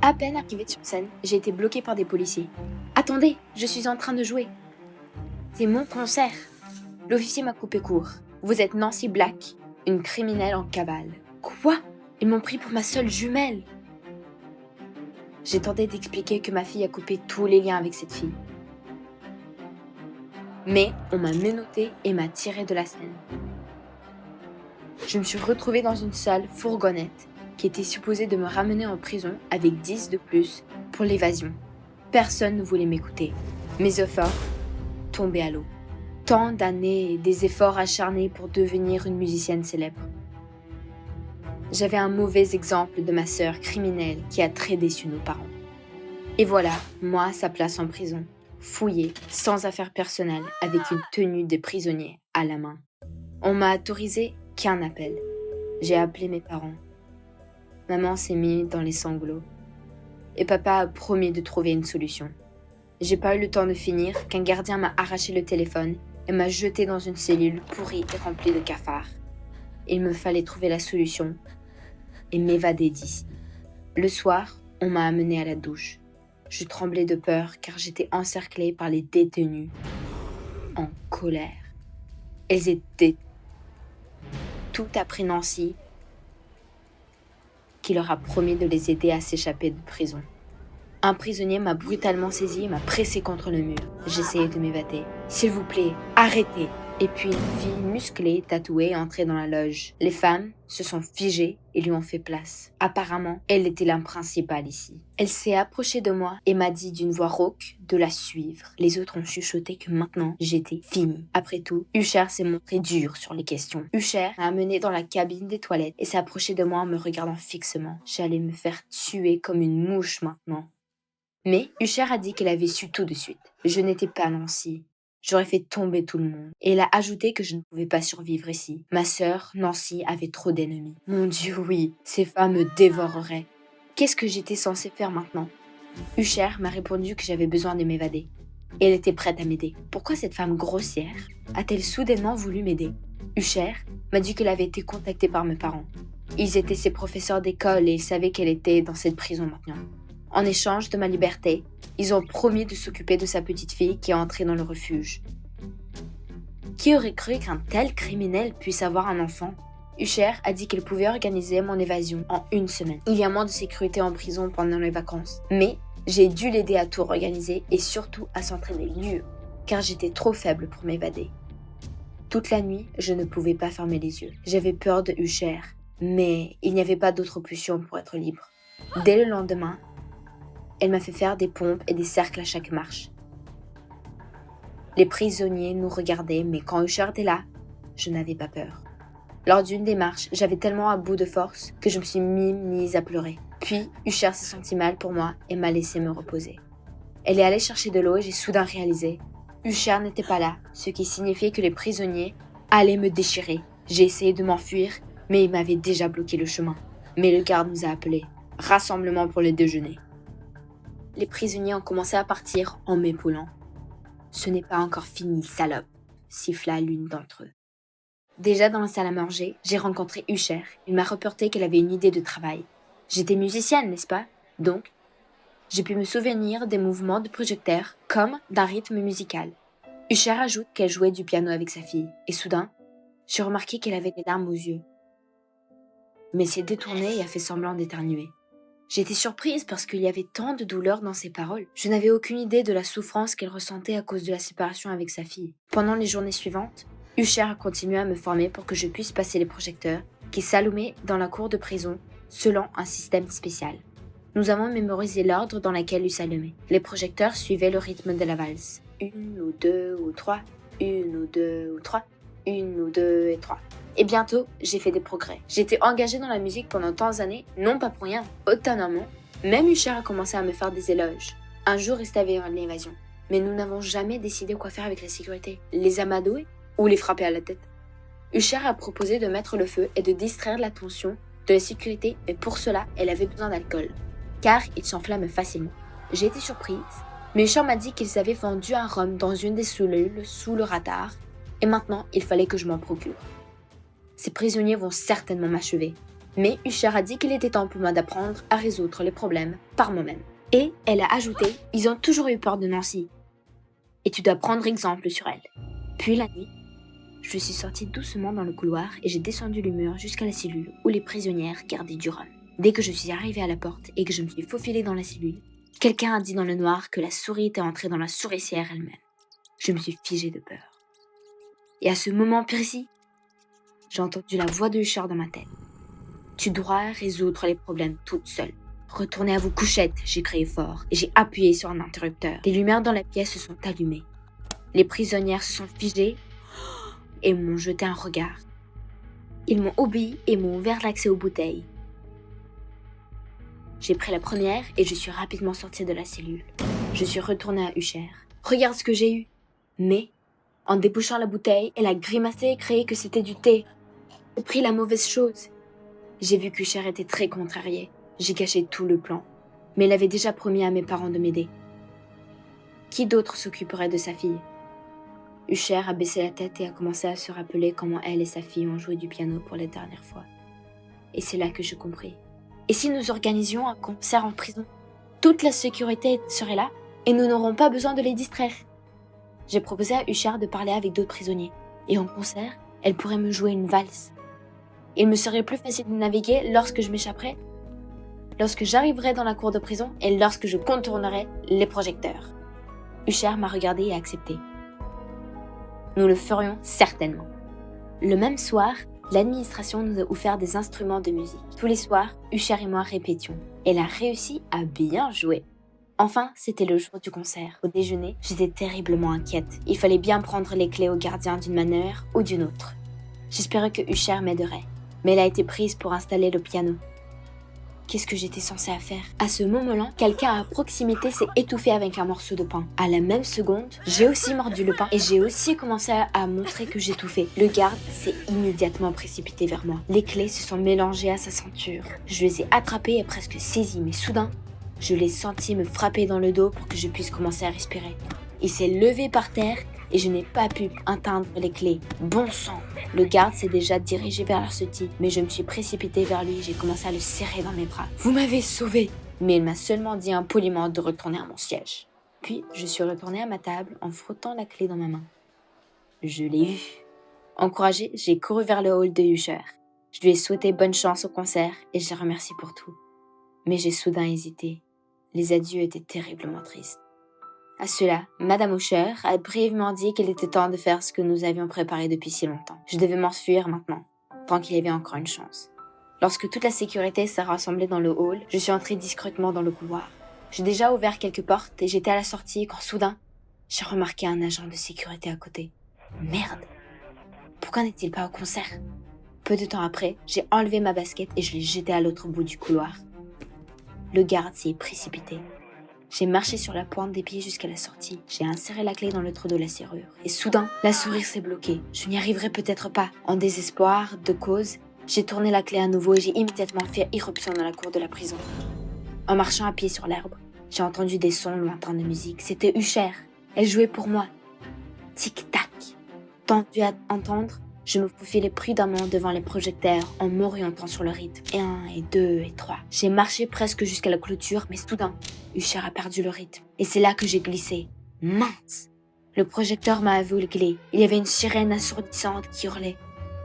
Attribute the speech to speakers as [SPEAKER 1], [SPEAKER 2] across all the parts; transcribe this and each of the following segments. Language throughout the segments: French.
[SPEAKER 1] À peine arrivée sur scène, j'ai été bloquée par des policiers. « Attendez, je suis en train de jouer. C'est mon concert. » L'officier m'a coupé court. « Vous êtes Nancy Black, une criminelle en cavale. » Quoi ? Ils m'ont pris pour ma seule jumelle. J'ai tenté d'expliquer que ma fille a coupé tous les liens avec cette fille. Mais on m'a menottée et m'a tirée de la scène. Je me suis retrouvée dans une sale fourgonnette qui était supposée de me ramener en prison avec 10 de plus pour l'évasion. Personne ne voulait m'écouter. Mes efforts tombaient à l'eau. Tant d'années et des efforts acharnés pour devenir une musicienne célèbre. J'avais un mauvais exemple de ma sœur criminelle qui a très déçu nos parents. Et voilà, moi à sa place en prison, fouillée, sans affaires personnelles, avec une tenue de prisonnier à la main. On m'a autorisé qu'un appel. J'ai appelé mes parents. Maman s'est mise dans les sanglots. Et papa a promis de trouver une solution. J'ai pas eu le temps de finir qu'un gardien m'a arraché le téléphone et m'a jeté dans une cellule pourrie et remplie de cafards. Il me fallait trouver la solution et m'évader d'ici. Le soir, on m'a amenée à la douche. Je tremblais de peur car j'étais encerclée par les détenus en colère. Elles étaient tout après Nancy qui leur a promis de les aider à s'échapper de prison. Un prisonnier m'a brutalement saisi et m'a pressé contre le mur. J'essayais de m'évader. « S'il vous plaît, arrêtez !» Et puis une fille musclée, tatouée, est entrée dans la loge. Les femmes se sont figées et lui ont fait place. Apparemment, elle était la principale ici. Elle s'est approchée de moi et m'a dit d'une voix rauque de la suivre. Les autres ont chuchoté que maintenant, j'étais finie. Après tout, Usher s'est montré dur sur les questions. Usher m'a amenée dans la cabine des toilettes et s'est approché de moi en me regardant fixement. J'allais me faire tuer comme une mouche maintenant. Mais Usher a dit qu'elle avait su tout de suite. Je n'étais pas Nancy. J'aurais fait tomber tout le monde. Et elle a ajouté que je ne pouvais pas survivre ici. Ma sœur, Nancy, avait trop d'ennemis. Mon Dieu, oui, ces femmes me dévoreraient. Qu'est-ce que j'étais censée faire maintenant ? Usher m'a répondu que j'avais besoin de m'évader. Et elle était prête à m'aider. Pourquoi cette femme grossière a-t-elle soudainement voulu m'aider ? Usher m'a dit qu'elle avait été contactée par mes parents. Ils étaient ses professeurs d'école et ils savaient qu'elle était dans cette prison maintenant. En échange de ma liberté, ils ont promis de s'occuper de sa petite fille qui est entrée dans le refuge. Qui aurait cru qu'un tel criminel puisse avoir un enfant ? Usher a dit qu'elle pouvait organiser mon évasion en 1 semaine. Il y a moins de sécurité en prison pendant les vacances. Mais j'ai dû l'aider à tout organiser et surtout à s'entraîner dur, car j'étais trop faible pour m'évader. Toute la nuit, je ne pouvais pas fermer les yeux. J'avais peur de Usher, mais il n'y avait pas d'autre option pour être libre. Dès le lendemain, elle m'a fait faire des pompes et des cercles à chaque marche. Les prisonniers nous regardaient, mais quand Usher était là, je n'avais pas peur. Lors d'une des marches, j'avais tellement à bout de force que je me suis mise à pleurer. Puis, Usher s'est senti mal pour moi et m'a laissé me reposer. Elle est allée chercher de l'eau et j'ai soudain réalisé. Usher n'était pas là, ce qui signifiait que les prisonniers allaient me déchirer. J'ai essayé de m'enfuir, mais il m'avait déjà bloqué le chemin. Mais le garde nous a appelés. Rassemblement pour le déjeuner. Les prisonniers ont commencé à partir en m'épaulant. « Ce n'est pas encore fini, salope !» siffla l'une d'entre eux. Déjà dans la salle à manger, j'ai rencontré Usher. Il m'a reporté qu'elle avait une idée de travail. J'étais musicienne, n'est-ce pas ? Donc, j'ai pu me souvenir des mouvements de projecteur comme d'un rythme musical. Usher ajoute qu'elle jouait du piano avec sa fille. Et soudain, j'ai remarqué qu'elle avait des larmes aux yeux. Mais s'est détournée et a fait semblant d'éternuer. J'étais surprise parce qu'il y avait tant de douleur dans ses paroles. Je n'avais aucune idée de la souffrance qu'elle ressentait à cause de la séparation avec sa fille. Pendant les journées suivantes, Usher a continué à me former pour que je puisse passer les projecteurs qui s'allumaient dans la cour de prison selon un système spécial. Nous avons mémorisé l'ordre dans lequel ils s'allumaient. Les projecteurs suivaient le rythme de la valse. 1 ou 2 ou 3, 1 ou 2 ou 3, 1 ou 2 et 3. Et bientôt, j'ai fait des progrès. J'étais engagée dans la musique pendant tant d'années, non pas pour rien, autonome. Même Usher a commencé à me faire des éloges. Un jour, il s'était l'évasion. Mais nous n'avons jamais décidé quoi faire avec la sécurité. Les amadouer ou les frapper à la tête. Usher a proposé de mettre le feu et de distraire l'attention de la sécurité, mais pour cela, elle avait besoin d'alcool, car il s'enflamme facilement. J'ai été surprise, mais Usher m'a dit qu'ils avaient vendu un rhum dans une des cellules sous le radar, et maintenant, il fallait que je m'en procure. Ces prisonniers vont certainement m'achever. Mais Usher a dit qu'il était temps pour moi d'apprendre à résoudre les problèmes par moi-même. Et elle a ajouté, ils ont toujours eu peur de Nancy. Et tu dois prendre exemple sur elle. Puis la nuit, je suis sortie doucement dans le couloir et j'ai descendu le mur jusqu'à la cellule où les prisonnières gardaient du rhum. Dès que je suis arrivée à la porte et que je me suis faufilée dans la cellule, quelqu'un a dit dans le noir que la souris était entrée dans la souricière elle-même. Je me suis figée de peur. Et à ce moment précis, j'ai entendu la voix de Usher dans ma tête. Tu dois résoudre les problèmes toute seule. Retournez à vos couchettes, j'ai crié fort et j'ai appuyé sur un interrupteur. Les lumières dans la pièce se sont allumées. Les prisonnières se sont figées et m'ont jeté un regard. Ils m'ont obéi et m'ont ouvert l'accès aux bouteilles. J'ai pris la première et je suis rapidement sortie de la cellule. Je suis retournée à Usher. Regarde ce que j'ai eu. Mais, en débouchant la bouteille, elle a grimacé et crié que c'était du thé. J'ai pris la mauvaise chose. J'ai vu qu'Usher était très contrarié. J'ai caché tout le plan. Mais elle avait déjà promis à mes parents de m'aider. Qui d'autre s'occuperait de sa fille? Usher a baissé la tête et a commencé à se rappeler comment elle et sa fille ont joué du piano pour la dernière fois. Et c'est là que j'ai compris. Et si nous organisions un concert en prison? Toute la sécurité serait là et nous n'aurons pas besoin de les distraire. J'ai proposé à Usher de parler avec d'autres prisonniers. Et en concert, elle pourrait me jouer une valse. Il me serait plus facile de naviguer lorsque je m'échapperais, lorsque j'arriverais dans la cour de prison et lorsque je contournerais les projecteurs. Usher m'a regardé et a accepté. Nous le ferions certainement. Le même soir, l'administration nous a offert des instruments de musique. Tous les soirs, Usher et moi répétions. Elle a réussi à bien jouer. Enfin, c'était le jour du concert. Au déjeuner, j'étais terriblement inquiète. Il fallait bien prendre les clés au gardien d'une manière ou d'une autre. J'espérais que Usher m'aiderait, mais elle a été prise pour installer le piano. Qu'est-ce que j'étais censée faire? À ce moment-là, quelqu'un à proximité s'est étouffé avec un morceau de pain. À la même seconde, j'ai aussi mordu le pain et j'ai aussi commencé à montrer que j'étouffais. Le garde s'est immédiatement précipité vers moi. Les clés se sont mélangées à sa ceinture. Je les ai attrapées et presque saisies, mais soudain, je l'ai senti me frapper dans le dos pour que je puisse commencer à respirer. Il s'est levé par terre et je n'ai pas pu atteindre les clés. Bon sang! Le garde s'est déjà dirigé vers l'arcetie, mais je me suis précipitée vers lui et j'ai commencé à le serrer dans mes bras. Vous m'avez sauvée! Mais il m'a seulement dit impoliment de retourner à mon siège. Puis, je suis retournée à ma table en frottant la clé dans ma main. Je l'ai eu. Encouragée, j'ai couru vers le hall de Usher. Je lui ai souhaité bonne chance au concert et je l'ai remercié pour tout. Mais j'ai soudain hésité. Les adieux étaient terriblement tristes. À cela, Madame Usher a brièvement dit qu'il était temps de faire ce que nous avions préparé depuis si longtemps. Je devais m'enfuir maintenant, tant qu'il y avait encore une chance. Lorsque toute la sécurité s'est rassemblée dans le hall, je suis entrée discrètement dans le couloir. J'ai déjà ouvert quelques portes et j'étais à la sortie quand soudain, j'ai remarqué un agent de sécurité à côté. Merde! Pourquoi n'est-il pas au concert? Peu de temps après, j'ai enlevé ma basket et je l'ai jetée à l'autre bout du couloir. Le garde s'y est précipité. J'ai marché sur la pointe des pieds jusqu'à la sortie. J'ai inséré la clé dans le trou de la serrure. Et soudain, la sourire s'est bloquée. Je n'y arriverai peut-être pas. En désespoir de cause, j'ai tourné la clé à nouveau et j'ai immédiatement fait irruption dans la cour de la prison. En marchant à pied sur l'herbe, j'ai entendu des sons lointains de musique. C'était Usher. Elle jouait pour moi. Tic-tac. Tendu à entendre, je me faufilais prudemment devant les projecteurs en m'orientant sur le rythme. 1 et 2 et 3. J'ai marché presque jusqu'à la clôture, mais soudain, Usher a perdu le rythme. Et c'est là que j'ai glissé. Mince! Le projecteur m'a aveuglé. Il y avait une sirène assourdissante qui hurlait.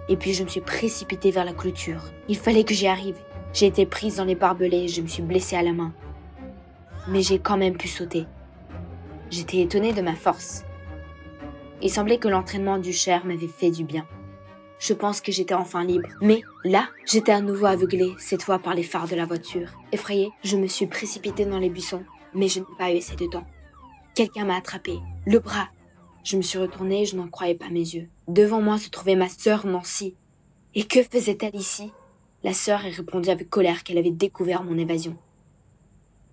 [SPEAKER 1] Et puis je me suis précipitée vers la clôture. Il fallait que j'y arrive. J'ai été prise dans les barbelés et je me suis blessée à la main. Mais j'ai quand même pu sauter. J'étais étonnée de ma force. Il semblait que l'entraînement d'Usher m'avait fait du bien. Je pense que j'étais enfin libre. Mais là, j'étais à nouveau aveuglée, cette fois par les phares de la voiture. Effrayée, je me suis précipitée dans les buissons, mais je n'ai pas eu assez de temps. Quelqu'un m'a attrapée, le bras. Je me suis retournée et je n'en croyais pas mes yeux. Devant moi se trouvait ma sœur Nancy. Et que faisait-elle ici? La sœur a répondu avec colère qu'elle avait découvert mon évasion.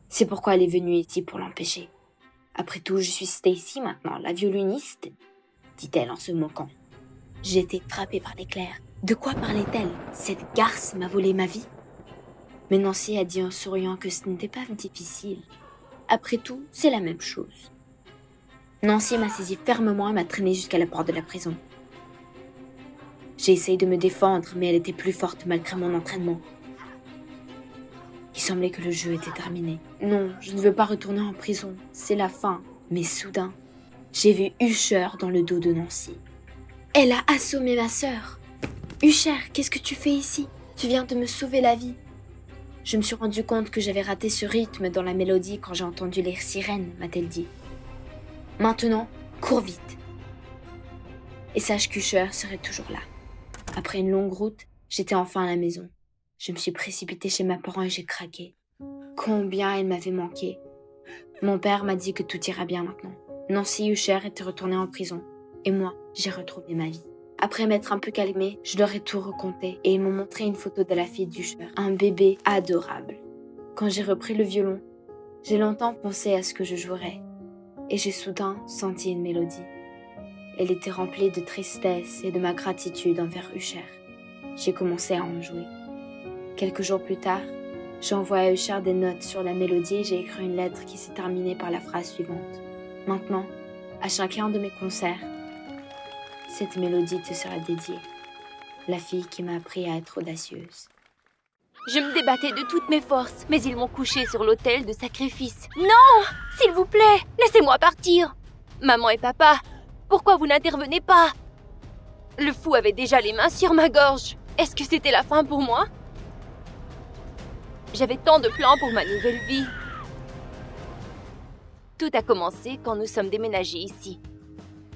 [SPEAKER 1] C'est pourquoi elle est venue ici pour l'empêcher. Après tout, je suis Stacy maintenant, la violoniste, dit-elle en se moquant. J'ai été frappée par l'éclair. De quoi parlait-elle? Cette garce m'a volé ma vie? Mais Nancy a dit en souriant que ce n'était pas difficile. Après tout, c'est la même chose. Nancy m'a saisi fermement et m'a traînée jusqu'à la porte de la prison. J'ai essayé de me défendre, mais elle était plus forte malgré mon entraînement. Il semblait que le jeu était terminé. Non, je ne veux pas retourner en prison, c'est la fin. Mais soudain, j'ai vu Usher dans le dos de Nancy. Elle a assommé ma sœur. Usher, qu'est-ce que tu fais ici? Tu viens de me sauver la vie. Je me suis rendu compte que j'avais raté ce rythme dans la mélodie quand j'ai entendu les sirènes, m'a-t-elle dit. Maintenant, cours vite. Et sache qu'Usher serait toujours là. Après une longue route, j'étais enfin à la maison. Je me suis précipitée chez mes parents et j'ai craqué. Combien elle m'avait manqué. Mon père m'a dit que tout ira bien maintenant. Nancy et Usher étaient retournés en prison. Et moi, j'ai retrouvé ma vie. Après m'être un peu calmée, je leur ai tout raconté et ils m'ont montré une photo de la fille d'Usher, un bébé adorable. Quand j'ai repris le violon, j'ai longtemps pensé à ce que je jouerais et j'ai soudain senti une mélodie. Elle était remplie de tristesse et de ma gratitude envers Usher. J'ai commencé à en jouer. Quelques jours plus tard, j'ai envoyé à Usher des notes sur la mélodie et j'ai écrit une lettre qui s'est terminée par la phrase suivante. Maintenant, à chacun de mes concerts, cette mélodie te sera dédiée. La fille qui m'a appris à être audacieuse.
[SPEAKER 2] Je me débattais de toutes mes forces, mais ils m'ont couché sur l'autel de sacrifice. Non! S'il vous plaît, laissez-moi partir! Maman et papa, pourquoi vous n'intervenez pas? Le fou avait déjà les mains sur ma gorge. Est-ce que c'était la fin pour moi? J'avais tant de plans pour ma nouvelle vie. Tout a commencé quand nous sommes déménagés ici.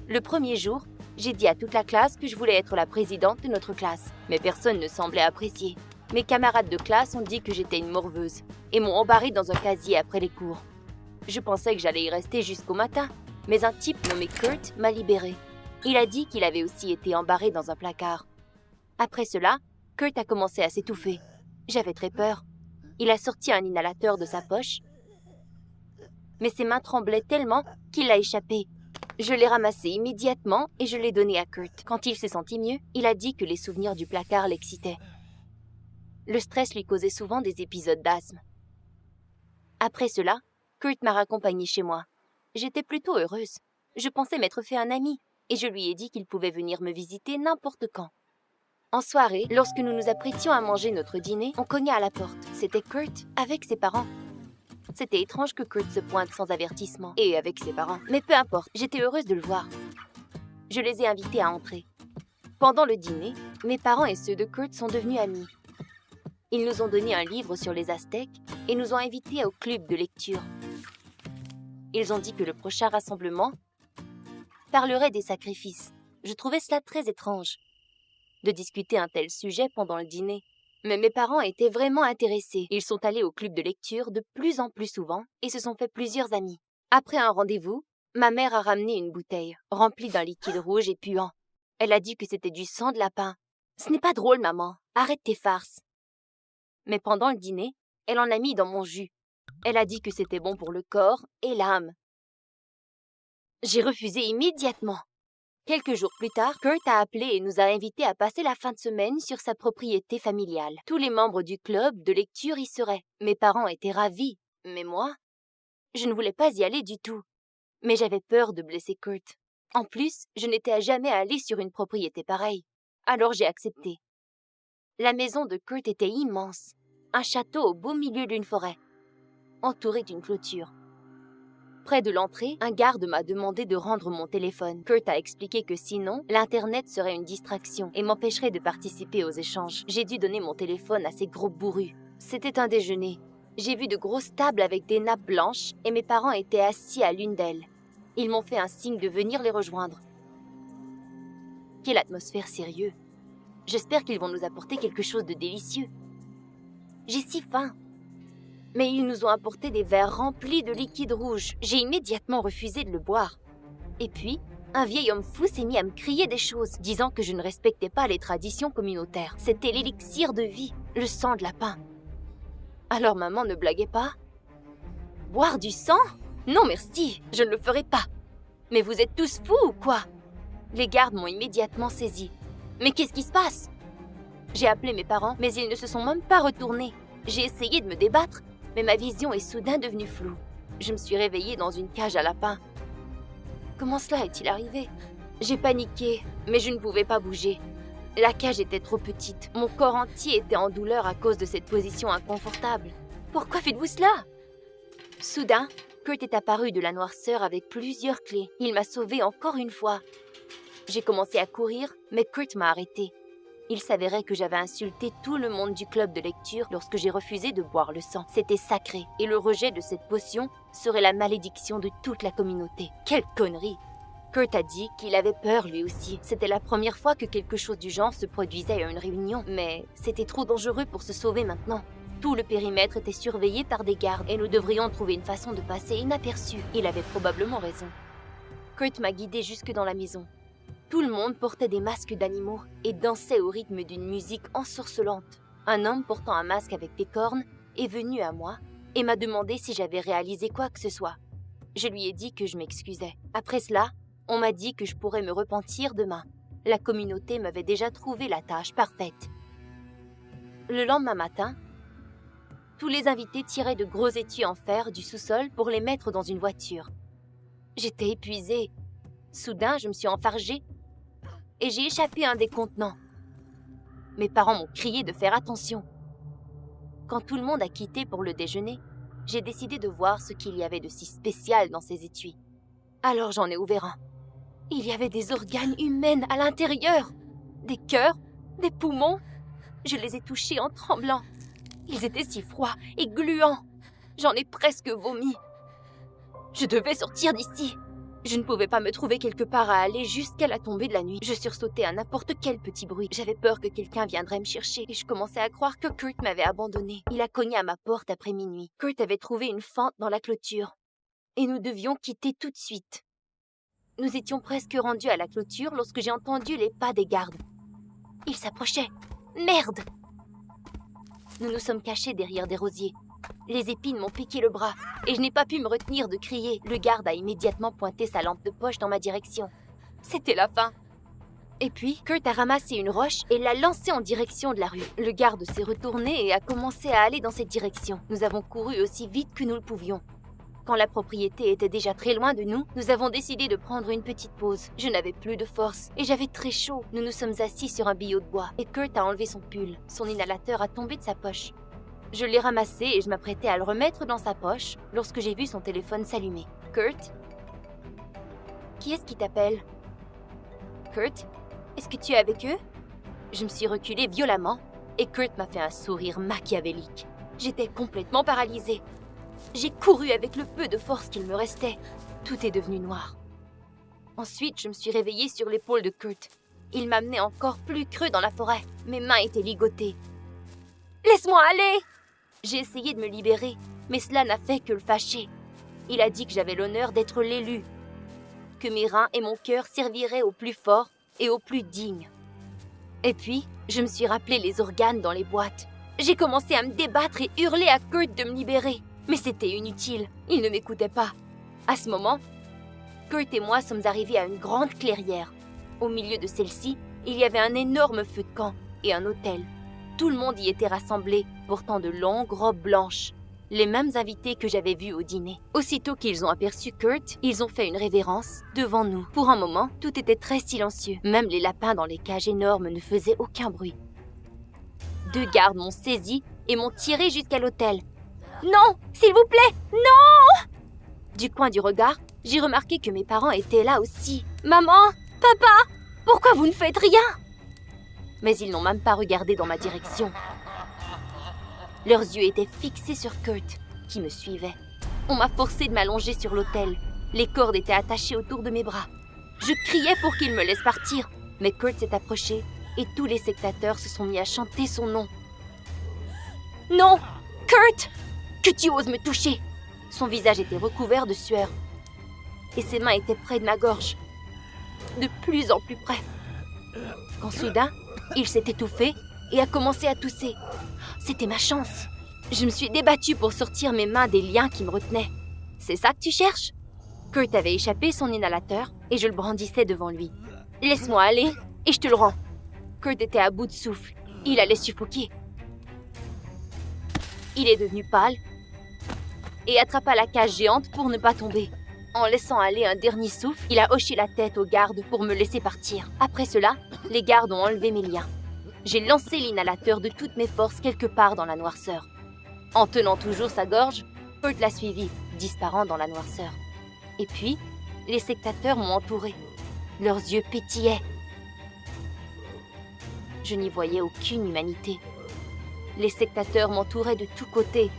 [SPEAKER 2] Le premier jour, j'ai dit à toute la classe que je voulais être la présidente de notre classe, mais personne ne semblait apprécier. Mes camarades de classe ont dit que j'étais une morveuse et m'ont embarrée dans un casier après les cours. Je pensais que j'allais y rester jusqu'au matin, mais un type nommé Kurt m'a libérée. Il a dit qu'il avait aussi été embarré dans un placard. Après cela, Kurt a commencé à s'étouffer. J'avais très peur. Il a sorti un inhalateur de sa poche, mais ses mains tremblaient tellement qu'il l'a échappé. Je l'ai ramassé immédiatement et je l'ai donné à Kurt. Quand il s'est senti mieux, il a dit que les souvenirs du placard l'excitaient. Le stress lui causait souvent des épisodes d'asthme. Après cela, Kurt m'a raccompagnée chez moi. J'étais plutôt heureuse. Je pensais m'être fait un ami et je lui ai dit qu'il pouvait venir me visiter n'importe quand. En soirée, lorsque nous nous apprêtions à manger notre dîner, on cogna à la porte. C'était Kurt avec ses parents. C'était étrange que Kurt se pointe sans avertissement, et avec ses parents. Mais peu importe, j'étais heureuse de le voir. Je les ai invités à entrer. Pendant le dîner, mes parents et ceux de Kurt sont devenus amis. Ils nous ont donné un livre sur les Aztèques et nous ont invités au club de lecture. Ils ont dit que le prochain rassemblement parlerait des sacrifices. Je trouvais cela très étrange de discuter un tel sujet pendant le dîner. Mais mes parents étaient vraiment intéressés. Ils sont allés au club de lecture de plus en plus souvent et se sont fait plusieurs amis. Après un rendez-vous, ma mère a ramené une bouteille remplie d'un liquide rouge et puant. Elle a dit que c'était du sang de lapin. Ce n'est pas drôle, maman. Arrête tes farces. Mais pendant le dîner, elle en a mis dans mon jus. Elle a dit que c'était bon pour le corps et l'âme. J'ai refusé immédiatement. Quelques jours plus tard, Kurt a appelé et nous a invités à passer la fin de semaine sur sa propriété familiale. Tous les membres du club de lecture y seraient. Mes parents étaient ravis, mais moi, je ne voulais pas y aller du tout. Mais j'avais peur de blesser Kurt. En plus, je n'étais jamais allée sur une propriété pareille. Alors j'ai accepté. La maison de Kurt était immense. Un château au beau milieu d'une forêt, entouré d'une clôture. Près de l'entrée, un garde m'a demandé de rendre mon téléphone. Kurt a expliqué que sinon, l'Internet serait une distraction et m'empêcherait de participer aux échanges. J'ai dû donner mon téléphone à ces gros bourrus. C'était un déjeuner. J'ai vu de grosses tables avec des nappes blanches et mes parents étaient assis à l'une d'elles. Ils m'ont fait un signe de venir les rejoindre. Quelle atmosphère sérieuse. J'espère qu'ils vont nous apporter quelque chose de délicieux. J'ai si faim. Mais ils nous ont apporté des verres remplis de liquide rouge. J'ai immédiatement refusé de le boire. Et puis, un vieil homme fou s'est mis à me crier des choses, disant que je ne respectais pas les traditions communautaires. C'était l'élixir de vie, le sang de lapin. Alors maman ne blaguait pas. Boire du sang? Non merci, je ne le ferai pas. Mais vous êtes tous fous ou quoi? Les gardes m'ont immédiatement saisi. Mais qu'est-ce qui se passe? J'ai appelé mes parents, mais ils ne se sont même pas retournés. J'ai essayé de me débattre, mais ma vision est soudain devenue floue. Je me suis réveillée dans une cage à lapins. Comment cela est-il arrivé? J'ai paniqué, mais je ne pouvais pas bouger. La cage était trop petite. Mon corps entier était en douleur à cause de cette position inconfortable. Pourquoi faites-vous cela? Soudain, Kurt est apparu de la noirceur avec plusieurs clés. Il m'a sauvée encore une fois. J'ai commencé à courir, mais Kurt m'a arrêtée. Il s'avérait que j'avais insulté tout le monde du club de lecture lorsque j'ai refusé de boire le sang. C'était sacré, et le rejet de cette potion serait la malédiction de toute la communauté. Quelle connerie! Kurt a dit qu'il avait peur lui aussi. C'était la première fois que quelque chose du genre se produisait à une réunion, mais c'était trop dangereux pour se sauver maintenant. Tout le périmètre était surveillé par des gardes et nous devrions trouver une façon de passer inaperçu. Il avait probablement raison. Kurt m'a guidée jusque dans la maison. Tout le monde portait des masques d'animaux et dansait au rythme d'une musique ensorcelante. Un homme portant un masque avec des cornes est venu à moi et m'a demandé si j'avais réalisé quoi que ce soit. Je lui ai dit que je m'excusais. Après cela, on m'a dit que je pourrais me repentir demain. La communauté m'avait déjà trouvé la tâche parfaite. Le lendemain matin, tous les invités tiraient de gros étuis en fer du sous-sol pour les mettre dans une voiture. J'étais épuisée. Soudain, je me suis enfargée et j'ai échappé à un des contenants. Mes parents m'ont crié de faire attention. Quand tout le monde a quitté pour le déjeuner, j'ai décidé de voir ce qu'il y avait de si spécial dans ces étuis. Alors j'en ai ouvert un. Il y avait des organes humains à l'intérieur, des cœurs, des poumons. Je les ai touchés en tremblant. Ils étaient si froids et gluants. J'en ai presque vomi. Je devais sortir d'ici. Je ne pouvais pas me trouver quelque part à aller jusqu'à la tombée de la nuit. Je sursautais à n'importe quel petit bruit. J'avais peur que quelqu'un viendrait me chercher et je commençais à croire que Kurt m'avait abandonnée. Il a cogné à ma porte après minuit. Kurt avait trouvé une fente dans la clôture et nous devions quitter tout de suite. Nous étions presque rendus à la clôture lorsque j'ai entendu les pas des gardes. Ils s'approchaient. Merde! Nous nous sommes cachés derrière des rosiers. Les épines m'ont piqué le bras et je n'ai pas pu me retenir de crier. Le garde a immédiatement pointé sa lampe de poche dans ma direction. C'était la fin. Et puis, Kurt a ramassé une roche et l'a lancée en direction de la rue. Le garde s'est retourné et a commencé à aller dans cette direction. Nous avons couru aussi vite que nous le pouvions. Quand la propriété était déjà très loin de nous, nous avons décidé de prendre une petite pause. Je n'avais plus de force et j'avais très chaud. Nous nous sommes assis sur un billot de bois et Kurt a enlevé son pull. Son inhalateur a tombé de sa poche. Je l'ai ramassé et je m'apprêtais à le remettre dans sa poche lorsque j'ai vu son téléphone s'allumer. Kurt? Qui est-ce qui t'appelle? Kurt? Est-ce que tu es avec eux? Je me suis reculée violemment et Kurt m'a fait un sourire machiavélique. J'étais complètement paralysée. J'ai couru avec le peu de force qu'il me restait. Tout est devenu noir. Ensuite, je me suis réveillée sur l'épaule de Kurt. Il m'amenait encore plus creux dans la forêt. Mes mains étaient ligotées. « Laisse-moi aller !» J'ai essayé de me libérer, mais cela n'a fait que le fâcher. Il a dit que j'avais l'honneur d'être l'élu, que mes reins et mon cœur serviraient aux plus forts et aux plus dignes. Et puis, je me suis rappelé les organes dans les boîtes. J'ai commencé à me débattre et hurler à Kurt de me libérer. Mais c'était inutile, il ne m'écoutait pas. À ce moment, Kurt et moi sommes arrivés à une grande clairière. Au milieu de celle-ci, il y avait un énorme feu de camp et un autel. Tout le monde y était rassemblé, portant de longues robes blanches, les mêmes invités que j'avais vus au dîner. Aussitôt qu'ils ont aperçu Kurt, ils ont fait une révérence devant nous. Pour un moment, tout était très silencieux. Même les lapins dans les cages énormes ne faisaient aucun bruit. 2 gardes m'ont saisi et m'ont tiré jusqu'à l'autel. « Non, s'il vous plaît, non !» Du coin du regard, j'ai remarqué que mes parents étaient là aussi. « Maman, papa, pourquoi vous ne faites rien ?» Mais ils n'ont même pas regardé dans ma direction. Leurs yeux étaient fixés sur Kurt, qui me suivait. On m'a forcé de m'allonger sur l'autel. Les cordes étaient attachées autour de mes bras. Je criais pour qu'il me laisse partir, mais Kurt s'est approché et tous les spectateurs se sont mis à chanter son nom. « Non, Kurt, que tu oses me toucher !» Son visage était recouvert de sueur et ses mains étaient près de ma gorge, de plus en plus près. Quand soudain, il s'est étouffé et a commencé à tousser. C'était ma chance. Je me suis débattue pour sortir mes mains des liens qui me retenaient. « C'est ça que tu cherches ?» Kurt avait échappé son inhalateur et je le brandissais devant lui. « Laisse-moi aller et je te le rends. » Kurt était à bout de souffle. Il allait suffoquer. Il est devenu pâle et attrapa la cage géante pour ne pas tomber. En laissant aller un dernier souffle, il a hoché la tête aux gardes pour me laisser partir. Après cela, les gardes ont enlevé mes liens. J'ai lancé l'inhalateur de toutes mes forces quelque part dans la noirceur. En tenant toujours sa gorge, Kurt l'a suivi, disparant dans la noirceur. Et puis, les sectateurs m'ont entouré. Leurs yeux pétillaient. Je n'y voyais aucune humanité. Les sectateurs m'entouraient de tous côtés.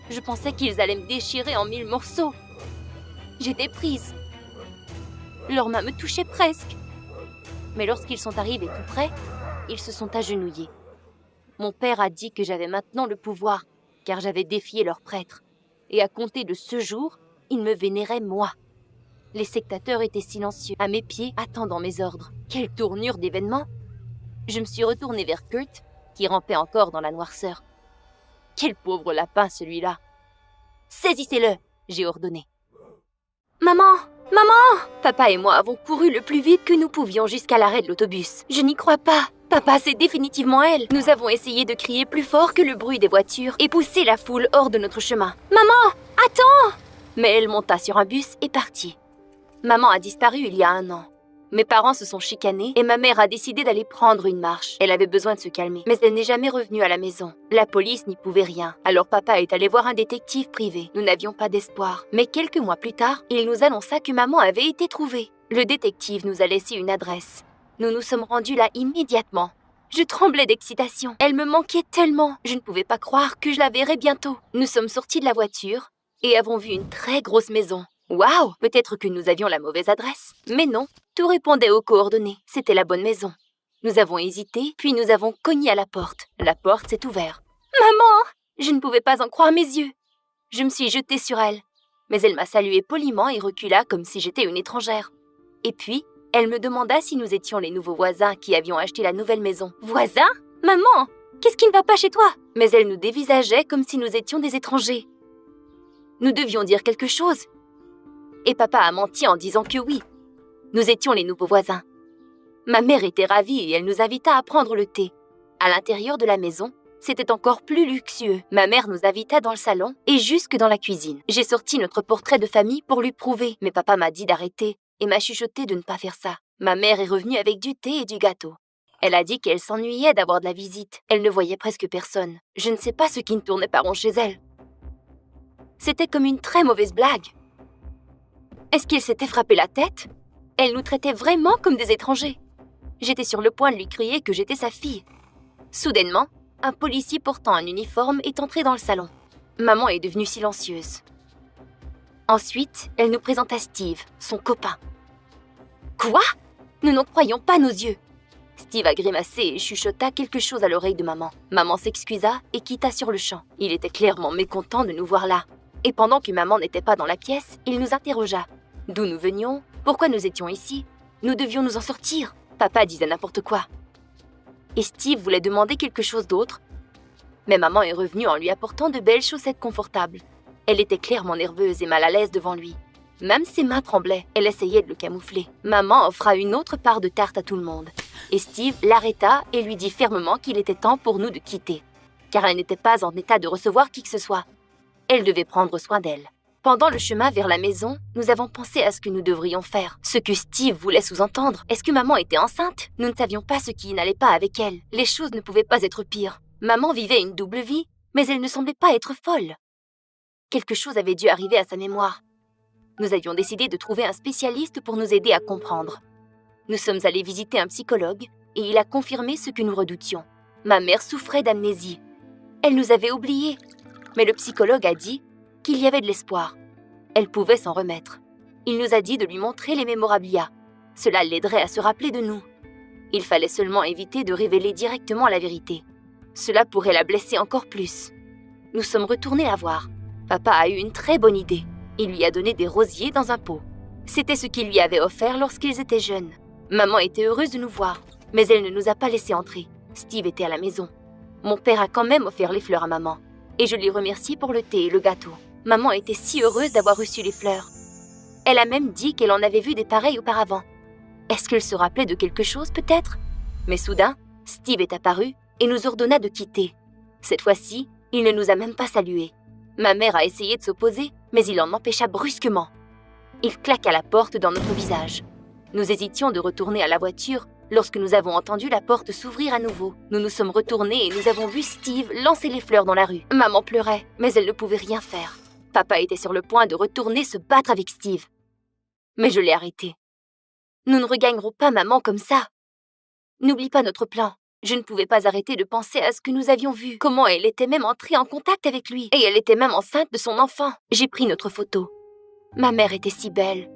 [SPEAKER 2] Je pensais qu'ils allaient me déchirer en 1000 morceaux. J'étais prise. Leurs mains me touchaient presque. Mais lorsqu'ils sont arrivés tout près, ils se sont agenouillés. Mon père a dit que j'avais maintenant le pouvoir, car j'avais défié leur prêtre. Et à compter de ce jour, ils me vénéraient moi. Les sectateurs étaient silencieux, à mes pieds, attendant mes ordres. Quelle tournure d'événements! Je me suis retournée vers Kurt, qui rampait encore dans la noirceur. Quel pauvre lapin, celui-là! Saisissez-le, j'ai ordonné. Maman! Maman! Papa et moi avons couru le plus vite que nous pouvions jusqu'à l'arrêt de l'autobus. Je n'y crois pas. Papa, c'est définitivement elle. Nous avons essayé de crier plus fort que le bruit des voitures et pousser la foule hors de notre chemin. Maman! Attends! Mais elle monta sur un bus et partit. Maman a disparu il y a 1 an. Mes parents se sont chicanés et ma mère a décidé d'aller prendre une marche. Elle avait besoin de se calmer, mais elle n'est jamais revenue à la maison. La police n'y pouvait rien. Alors papa est allé voir un détective privé. Nous n'avions pas d'espoir. Mais quelques mois plus tard, il nous annonça que maman avait été trouvée. Le détective nous a laissé une adresse. Nous nous sommes rendus là immédiatement. Je tremblais d'excitation. Elle me manquait tellement. Je ne pouvais pas croire que je la verrais bientôt. Nous sommes sortis de la voiture et avons vu une très grosse maison. Waouh! Peut-être que nous avions la mauvaise adresse. Mais non, tout répondait aux coordonnées. C'était la bonne maison. Nous avons hésité, puis nous avons cogné à la porte. La porte s'est ouverte. Maman! Je ne pouvais pas en croire mes yeux. Je me suis jetée sur elle. Mais elle m'a salué poliment et recula comme si j'étais une étrangère. Et puis, elle me demanda si nous étions les nouveaux voisins qui avions acheté la nouvelle maison. Voisins? Maman! Qu'est-ce qui ne va pas chez toi? Mais elle nous dévisageait comme si nous étions des étrangers. Nous devions dire quelque chose. Et papa a menti en disant que oui. Nous étions les nouveaux voisins. Ma mère était ravie et elle nous invita à prendre le thé. À l'intérieur de la maison, c'était encore plus luxueux. Ma mère nous invita dans le salon et jusque dans la cuisine. J'ai sorti notre portrait de famille pour lui prouver, mais papa m'a dit d'arrêter et m'a chuchoté de ne pas faire ça. Ma mère est revenue avec du thé et du gâteau. Elle a dit qu'elle s'ennuyait d'avoir de la visite. Elle ne voyait presque personne. Je ne sais pas ce qui ne tournait pas rond chez elle. C'était comme une très mauvaise blague. Est-ce qu'il s'était frappé la tête? Elle nous traitait vraiment comme des étrangers. J'étais sur le point de lui crier que j'étais sa fille. Soudainement, un policier portant un uniforme est entré dans le salon. Maman est devenue silencieuse. Ensuite, elle nous présenta Steve, son copain. Quoi? Nous n'en croyions pas nos yeux. Steve a grimacé et chuchota quelque chose à l'oreille de maman. Maman s'excusa et quitta sur le champ. Il était clairement mécontent de nous voir là. Et pendant que maman n'était pas dans la pièce, il nous interrogea. D'où nous venions? Pourquoi nous étions ici? Nous devions nous en sortir. Papa disait n'importe quoi. Et Steve voulait demander quelque chose d'autre. Mais maman est revenue en lui apportant de belles chaussettes confortables. Elle était clairement nerveuse et mal à l'aise devant lui. Même ses mains tremblaient, elle essayait de le camoufler. Maman offra une autre part de tarte à tout le monde. Et Steve l'arrêta et lui dit fermement qu'il était temps pour nous de quitter. Car elle n'était pas en état de recevoir qui que ce soit. Elle devait prendre soin d'elle. Pendant le chemin vers la maison, nous avons pensé à ce que nous devrions faire. Ce que Steve voulait sous-entendre. Est-ce que maman était enceinte? Nous ne savions pas ce qui n'allait pas avec elle. Les choses ne pouvaient pas être pires. Maman vivait une double vie, mais elle ne semblait pas être folle. Quelque chose avait dû arriver à sa mémoire. Nous avions décidé de trouver un spécialiste pour nous aider à comprendre. Nous sommes allés visiter un psychologue et il a confirmé ce que nous redoutions. Ma mère souffrait d'amnésie. Elle nous avait oubliés. Mais le psychologue a dit qu'il y avait de l'espoir. Elle pouvait s'en remettre. Il nous a dit de lui montrer les mémorabilia. Cela l'aiderait à se rappeler de nous. Il fallait seulement éviter de révéler directement la vérité. Cela pourrait la blesser encore plus. Nous sommes retournés la voir. Papa a eu une très bonne idée. Il lui a donné des rosiers dans un pot. C'était ce qu'il lui avait offert lorsqu'ils étaient jeunes. Maman était heureuse de nous voir, mais elle ne nous a pas laissé entrer. Steve était à la maison. Mon père a quand même offert les fleurs à maman. Et je l'ai remercié pour le thé et le gâteau. Maman était si heureuse d'avoir reçu les fleurs. Elle a même dit qu'elle en avait vu des pareilles auparavant. Est-ce qu'elle se rappelait de quelque chose peut-être? Mais soudain, Steve est apparu et nous ordonna de quitter. Cette fois-ci, il ne nous a même pas salués. Ma mère a essayé de s'opposer, mais il en empêcha brusquement. Il claqua la porte dans notre visage. Nous hésitions de retourner à la voiture Lorsque nous avons entendu la porte s'ouvrir à nouveau, nous nous sommes retournés et nous avons vu Steve lancer les fleurs dans la rue. Maman pleurait, mais elle ne pouvait rien faire. Papa était sur le point de retourner se battre avec Steve. Mais je l'ai arrêté. Nous ne regagnerons pas maman comme ça. N'oublie pas notre plan. Je ne pouvais pas arrêter de penser à ce que nous avions vu, comment elle était même entrée en contact avec lui, et elle était même enceinte de son enfant. J'ai pris notre photo. Ma mère était si belle.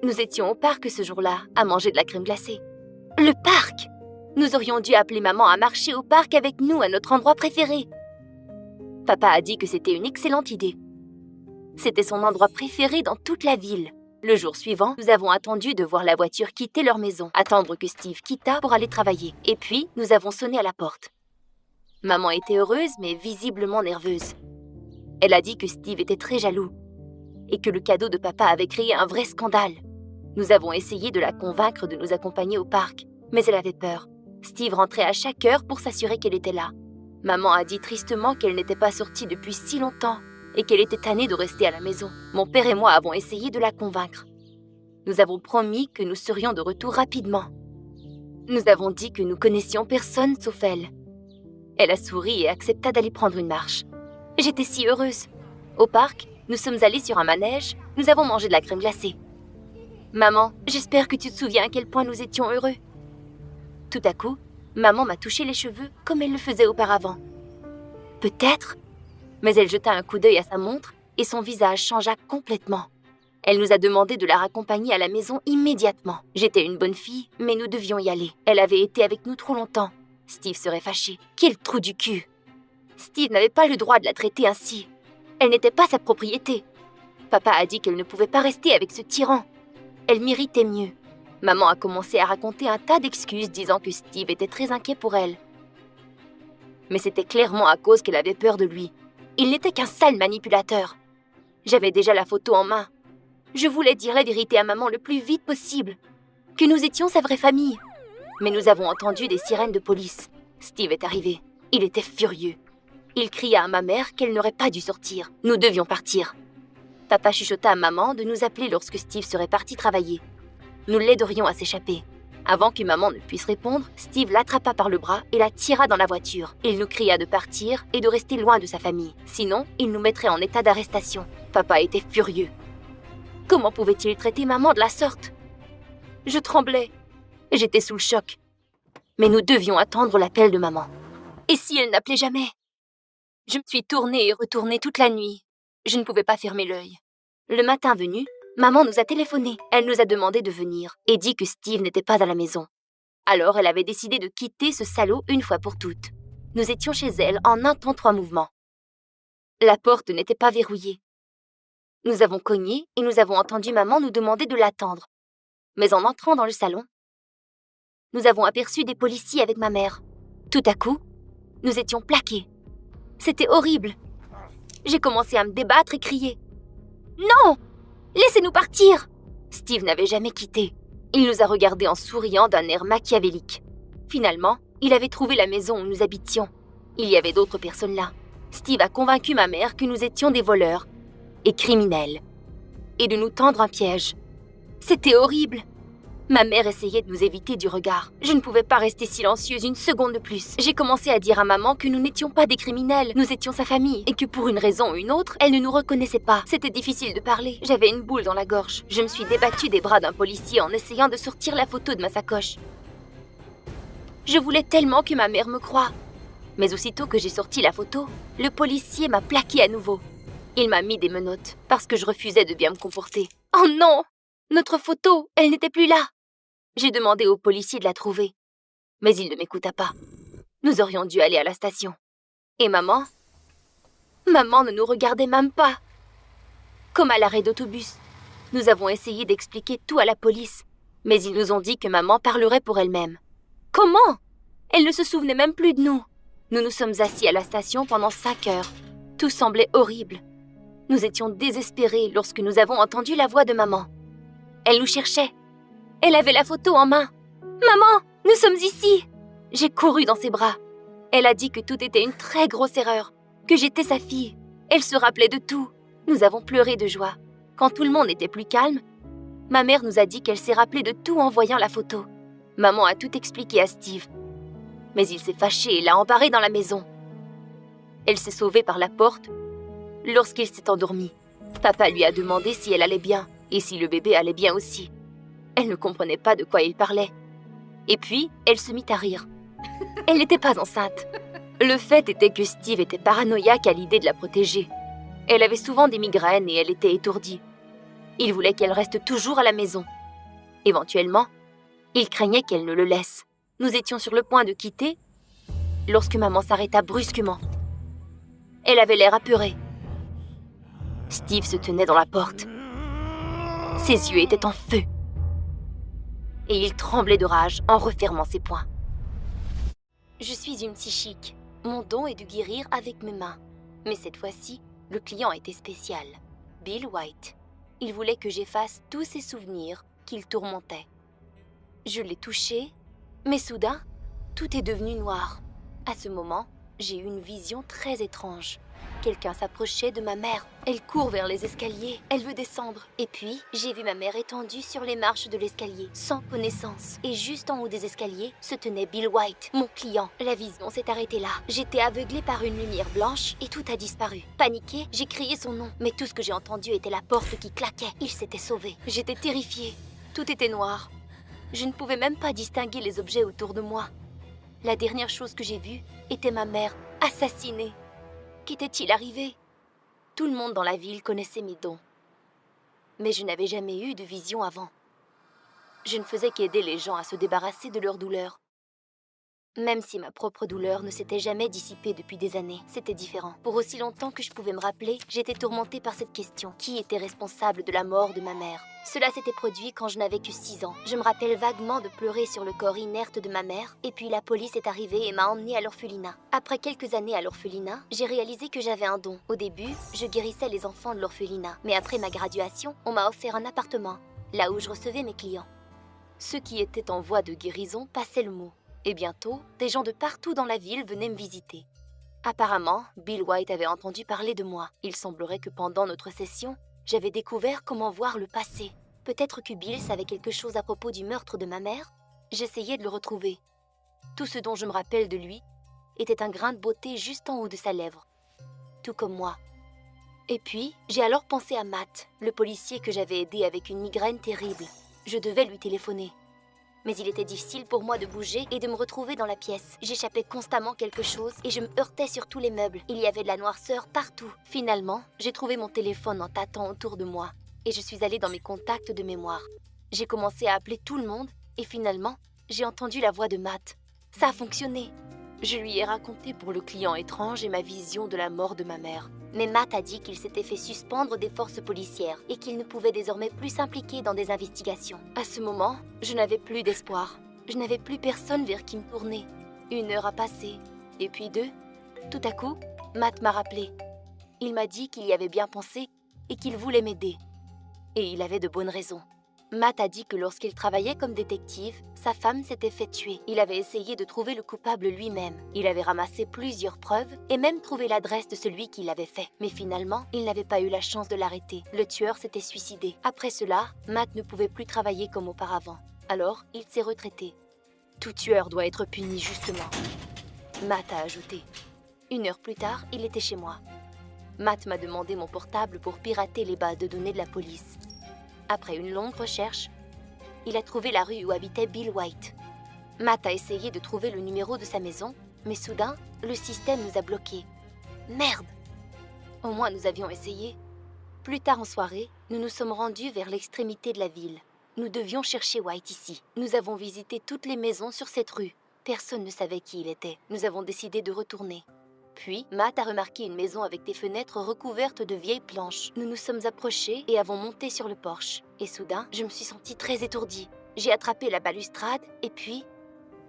[SPEAKER 2] Nous étions au parc ce jour-là, à manger de la crème glacée. Le parc! Nous aurions dû appeler maman à marcher au parc avec nous à notre endroit préféré. Papa a dit que c'était une excellente idée. C'était son endroit préféré dans toute la ville. Le jour suivant, nous avons attendu de voir la voiture quitter leur maison, attendre que Steve quittât pour aller travailler. Et puis, nous avons sonné à la porte. Maman était heureuse, mais visiblement nerveuse. Elle a dit que Steve était très jaloux et que le cadeau de papa avait créé un vrai scandale. Nous avons essayé de la convaincre de nous accompagner au parc, mais elle avait peur. Steve rentrait à chaque heure pour s'assurer qu'elle était là. Maman a dit tristement qu'elle n'était pas sortie depuis si longtemps et qu'elle était tannée de rester à la maison. Mon père et moi avons essayé de la convaincre. Nous avons promis que nous serions de retour rapidement. Nous avons dit que nous connaissions personne sauf elle. Elle a souri et accepta d'aller prendre une marche. J'étais si heureuse. Au parc, nous sommes allés sur un manège, nous avons mangé de la crème glacée. Maman, j'espère que tu te souviens à quel point nous étions heureux. Tout à coup, maman m'a touché les cheveux comme elle le faisait auparavant. Peut-être, mais elle jeta un coup d'œil à sa montre et son visage changea complètement. Elle nous a demandé de la raccompagner à la maison immédiatement. J'étais une bonne fille, mais nous devions y aller. Elle avait été avec nous trop longtemps. Steve serait fâché. Quel trou du cul! Steve n'avait pas le droit de la traiter ainsi. Elle n'était pas sa propriété. Papa a dit qu'elle ne pouvait pas rester avec ce tyran. Elle méritait mieux. Maman a commencé à raconter un tas d'excuses disant que Steve était très inquiet pour elle. Mais c'était clairement à cause qu'elle avait peur de lui. Il n'était qu'un sale manipulateur. J'avais déjà la photo en main. Je voulais dire la vérité à maman le plus vite possible. Que nous étions sa vraie famille. Mais nous avons entendu des sirènes de police. Steve est arrivé. Il était furieux. Il cria à ma mère qu'elle n'aurait pas dû sortir. Nous devions partir. Papa chuchota à maman de nous appeler lorsque Steve serait parti travailler. Nous l'aiderions à s'échapper. Avant que maman ne puisse répondre, Steve l'attrapa par le bras et la tira dans la voiture. Il nous cria de partir et de rester loin de sa famille. Sinon, il nous mettrait en état d'arrestation. Papa était furieux. Comment pouvait-il traiter maman de la sorte? Je tremblais. J'étais sous le choc. Mais nous devions attendre l'appel de maman. Et si elle n'appelait jamais? Je me suis tournée et retournée toute la nuit. Je ne pouvais pas fermer l'œil. Le matin venu, maman nous a téléphoné. Elle nous a demandé de venir et dit que Steve n'était pas à la maison. Alors elle avait décidé de quitter ce salaud une fois pour toutes. Nous étions chez elle en un temps 3 mouvements. La porte n'était pas verrouillée. Nous avons cogné et nous avons entendu maman nous demander de l'attendre. Mais en entrant dans le salon, nous avons aperçu des policiers avec ma mère. Tout à coup, nous étions plaqués. C'était horrible. J'ai commencé à me débattre et crier. « Non! Laissez-nous partir !» Steve n'avait jamais quitté. Il nous a regardés en souriant d'un air machiavélique. Finalement, il avait trouvé la maison où nous habitions. Il y avait d'autres personnes là. Steve a convaincu ma mère que nous étions des voleurs et criminels et de nous tendre un piège. C'était horrible. Ma mère essayait de nous éviter du regard. Je ne pouvais pas rester silencieuse une seconde de plus. J'ai commencé à dire à maman que nous n'étions pas des criminels, nous étions sa famille, et que pour une raison ou une autre, elle ne nous reconnaissait pas. C'était difficile de parler. J'avais une boule dans la gorge. Je me suis débattue des bras d'un policier en essayant de sortir la photo de ma sacoche. Je voulais tellement que ma mère me croie. Mais aussitôt que j'ai sorti la photo, le policier m'a plaqué à nouveau. Il m'a mis des menottes parce que je refusais de bien me comporter. Oh non! Notre photo, elle n'était plus là. J'ai demandé au policier de la trouver, mais il ne m'écouta pas. Nous aurions dû aller à la station. Et maman ne nous regardait même pas. Comme à l'arrêt d'autobus, nous avons essayé d'expliquer tout à la police, mais ils nous ont dit que maman parlerait pour elle-même. Comment? Elle ne se souvenait même plus de nous. Nous nous sommes assis à la station pendant 5 heures. Tout semblait horrible. Nous étions désespérés lorsque nous avons entendu la voix de maman. Elle nous cherchait. Elle avait la photo en main. « Maman, nous sommes ici !» J'ai couru dans ses bras. Elle a dit que tout était une très grosse erreur, que j'étais sa fille. Elle se rappelait de tout. Nous avons pleuré de joie. Quand tout le monde était plus calme, ma mère nous a dit qu'elle s'est rappelée de tout en voyant la photo. Maman a tout expliqué à Steve. Mais il s'est fâché et l'a embarré dans la maison. Elle s'est sauvée par la porte lorsqu'il s'est endormi. Papa lui a demandé si elle allait bien et si le bébé allait bien aussi. Elle ne comprenait pas de quoi il parlait. Et puis, elle se mit à rire. Elle n'était pas enceinte. Le fait était que Steve était paranoïaque à l'idée de la protéger. Elle avait souvent des migraines et elle était étourdie. Il voulait qu'elle reste toujours à la maison. Éventuellement, il craignait qu'elle ne le laisse. Nous étions sur le point de quitter lorsque maman s'arrêta brusquement. Elle avait l'air apeurée. Steve se tenait dans la porte. Ses yeux étaient en feu. Et il tremblait de rage en refermant ses poings. Je suis une psychique. Mon don est de guérir avec mes mains. Mais cette fois-ci, le client était spécial. Bill White. Il voulait que j'efface tous ses souvenirs qu'il tourmentait. Je l'ai touché, mais soudain, tout est devenu noir. À ce moment, j'ai eu une vision très étrange. Quelqu'un s'approchait de ma mère. Elle court vers les escaliers. Elle veut descendre. Et puis, j'ai vu ma mère étendue sur les marches de l'escalier, sans connaissance. Et juste en haut des escaliers, se tenait Bill White, mon client. La vision s'est arrêtée là. J'étais aveuglée par une lumière blanche et tout a disparu. Paniquée, j'ai crié son nom. Mais tout ce que j'ai entendu était la porte qui claquait. Il s'était sauvé. J'étais terrifiée. Tout était noir. Je ne pouvais même pas distinguer les objets autour de moi. La dernière chose que j'ai vue était ma mère, assassinée. Qu'était-il arrivé? Tout le monde dans la ville connaissait mes dons. Mais je n'avais jamais eu de vision avant. Je ne faisais qu'aider les gens à se débarrasser de leur douleur. Même si ma propre douleur ne s'était jamais dissipée depuis des années, c'était différent. Pour aussi longtemps que je pouvais me rappeler, j'étais tourmentée par cette question. Qui était responsable de la mort de ma mère? Cela s'était produit quand je n'avais que 6 ans. Je me rappelle vaguement de pleurer sur le corps inerte de ma mère, et puis la police est arrivée et m'a emmenée à l'orphelinat. Après quelques années à l'orphelinat, j'ai réalisé que j'avais un don. Au début, je guérissais les enfants de l'orphelinat. Mais après ma graduation, on m'a offert un appartement, là où je recevais mes clients. Ceux qui étaient en voie de guérison passaient le mot. Et bientôt, des gens de partout dans la ville venaient me visiter. Apparemment, Bill White avait entendu parler de moi. Il semblerait que pendant notre session, j'avais découvert comment voir le passé. Peut-être que Bill savait quelque chose à propos du meurtre de ma mère. J'essayais de le retrouver. Tout ce dont je me rappelle de lui était un grain de beauté juste en haut de sa lèvre. Tout comme moi. Et puis, j'ai alors pensé à Matt, le policier que j'avais aidé avec une migraine terrible. Je devais lui téléphoner. Mais il était difficile pour moi de bouger et de me retrouver dans la pièce. J'échappais constamment quelque chose et je me heurtais sur tous les meubles. Il y avait de la noirceur partout. Finalement, j'ai trouvé mon téléphone en tâtant autour de moi et je suis allée dans mes contacts de mémoire. J'ai commencé à appeler tout le monde et finalement, j'ai entendu la voix de Matt. Ça a fonctionné. Je lui ai raconté pour le client étrange et ma vision de la mort de ma mère. Mais Matt a dit qu'il s'était fait suspendre des forces policières et qu'il ne pouvait désormais plus s'impliquer dans des investigations. À ce moment, je n'avais plus d'espoir. Je n'avais plus personne vers qui me tourner. 1 heure a passé, et puis 2. Tout à coup, Matt m'a rappelé. Il m'a dit qu'il y avait bien pensé et qu'il voulait m'aider. Et il avait de bonnes raisons. Matt a dit que lorsqu'il travaillait comme détective, sa femme s'était fait tuer. Il avait essayé de trouver le coupable lui-même. Il avait ramassé plusieurs preuves et même trouvé l'adresse de celui qui l'avait fait. Mais finalement, il n'avait pas eu la chance de l'arrêter. Le tueur s'était suicidé. Après cela, Matt ne pouvait plus travailler comme auparavant. Alors, il s'est retraité. Tout tueur doit être puni justement. Matt a ajouté. 1 heure plus tard, il était chez moi. Matt m'a demandé mon portable pour pirater les bases de données de la police. Après une longue recherche, il a trouvé la rue où habitait Bill White. Matt a essayé de trouver le numéro de sa maison, mais soudain, le système nous a bloqués. Merde! Au moins nous avions essayé. Plus tard en soirée, nous nous sommes rendus vers l'extrémité de la ville. Nous devions chercher White ici. Nous avons visité toutes les maisons sur cette rue. Personne ne savait qui il était. Nous avons décidé de retourner. Puis, Matt a remarqué une maison avec des fenêtres recouvertes de vieilles planches. Nous nous sommes approchés et avons monté sur le porche. Et soudain, je me suis sentie très étourdie. J'ai attrapé la balustrade et puis,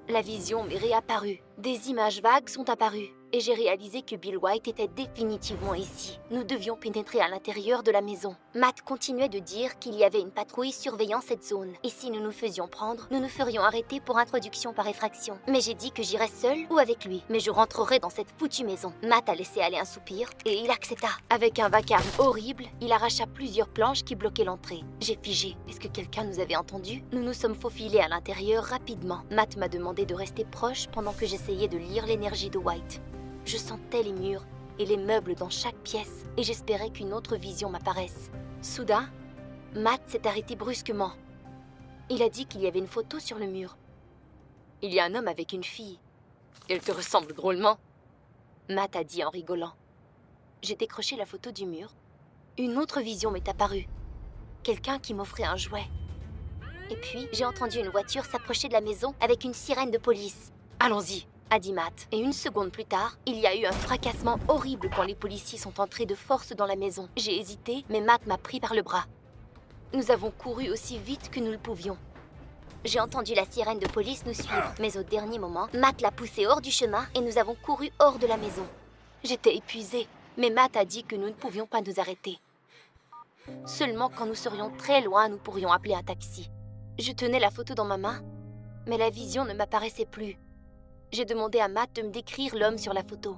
[SPEAKER 2] la vision m'est réapparue. Des images vagues sont apparues. et j'ai réalisé que Bill White était définitivement ici. Nous devions pénétrer à l'intérieur de la maison. Matt continuait de dire qu'il y avait une patrouille surveillant cette zone. Et si nous nous faisions prendre, nous nous ferions arrêter pour introduction par effraction. Mais j'ai dit que j'irais seule ou avec lui. Mais je rentrerai dans cette foutue maison. Matt a laissé aller un soupir et il accepta. Avec un vacarme horrible, il arracha plusieurs planches qui bloquaient l'entrée. J'ai figé. Est-ce que quelqu'un nous avait entendus? Nous nous sommes faufilés à l'intérieur rapidement. Matt m'a demandé de rester proche pendant que j'essayais de lire l'énergie de White. Je sentais les murs et les meubles dans chaque pièce et j'espérais qu'une autre vision m'apparaisse. Soudain, Matt s'est arrêté brusquement. Il a dit qu'il y avait une photo sur le mur. Il y a un homme avec une fille. Elle te ressemble drôlement. Matt a dit en rigolant. J'ai décroché la photo du mur. Une autre vision m'est apparue. Quelqu'un qui m'offrait un jouet. Et puis, j'ai entendu une voiture s'approcher de la maison avec une sirène de police. Allons-y, a dit Matt. Et une seconde plus tard, il y a eu un fracassement horrible quand les policiers sont entrés de force dans la maison. J'ai hésité, mais Matt m'a pris par le bras. Nous avons couru aussi vite que nous le pouvions. J'ai entendu la sirène de police nous suivre, mais au dernier moment, Matt l'a poussé hors du chemin et nous avons couru hors de la maison. J'étais épuisée, mais Matt a dit que nous ne pouvions pas nous arrêter. Seulement quand nous serions très loin, nous pourrions appeler un taxi. Je tenais la photo dans ma main, mais la vision ne m'apparaissait plus. J'ai demandé à Matt de me décrire l'homme sur la photo.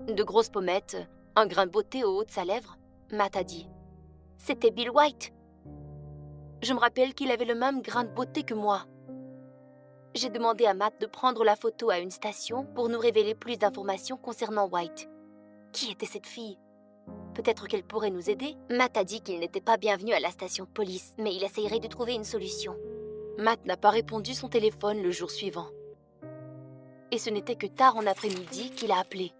[SPEAKER 2] De grosses pommettes, un grain de beauté au haut de sa lèvre. Matt a dit « C'était Bill White !» Je me rappelle qu'il avait le même grain de beauté que moi. J'ai demandé à Matt de prendre la photo à une station pour nous révéler plus d'informations concernant White. Qui était cette fille? Peut-être qu'elle pourrait nous aider? Matt a dit qu'il n'était pas bienvenu à la station de police, mais il essayerait de trouver une solution. Matt n'a pas répondu son téléphone le jour suivant. Et ce n'était que tard en après-midi qu'il a appelé.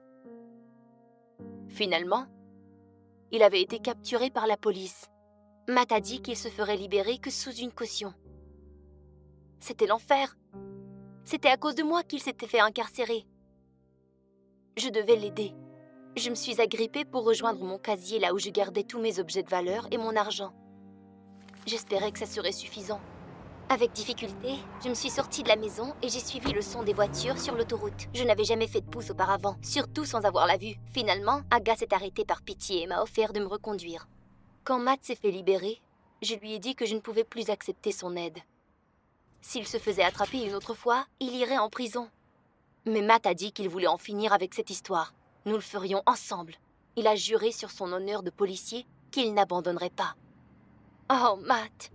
[SPEAKER 2] Finalement, il avait été capturé par la police. Matt a dit qu'il se ferait libérer que sous une caution. C'était l'enfer. C'était à cause de moi qu'il s'était fait incarcérer. Je devais l'aider. Je me suis agrippée pour rejoindre mon casier là où je gardais tous mes objets de valeur et mon argent. J'espérais que ça serait suffisant. Avec difficulté, je me suis sortie de la maison et j'ai suivi le son des voitures sur l'autoroute. Je n'avais jamais fait de pouce auparavant, surtout sans avoir la vue. Finalement, un gars s'est arrêté par pitié et m'a offert de me reconduire. Quand Matt s'est fait libérer, je lui ai dit que je ne pouvais plus accepter son aide. S'il se faisait attraper une autre fois, il irait en prison. Mais Matt a dit qu'il voulait en finir avec cette histoire. Nous le ferions ensemble. Il a juré sur son honneur de policier qu'il n'abandonnerait pas. Oh, Matt!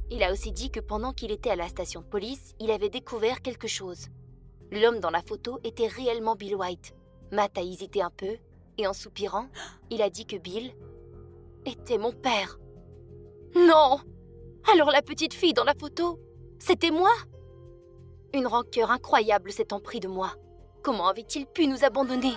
[SPEAKER 2] Il a aussi dit que pendant qu'il était à la station de police, il avait découvert quelque chose. L'homme dans la photo était réellement Bill White. Matt a hésité un peu, et en soupirant, il a dit que Bill était mon père. Non! Alors la petite fille dans la photo, c'était moi? Une rancœur incroyable s'est emprise de moi. Comment avait-il pu nous abandonner?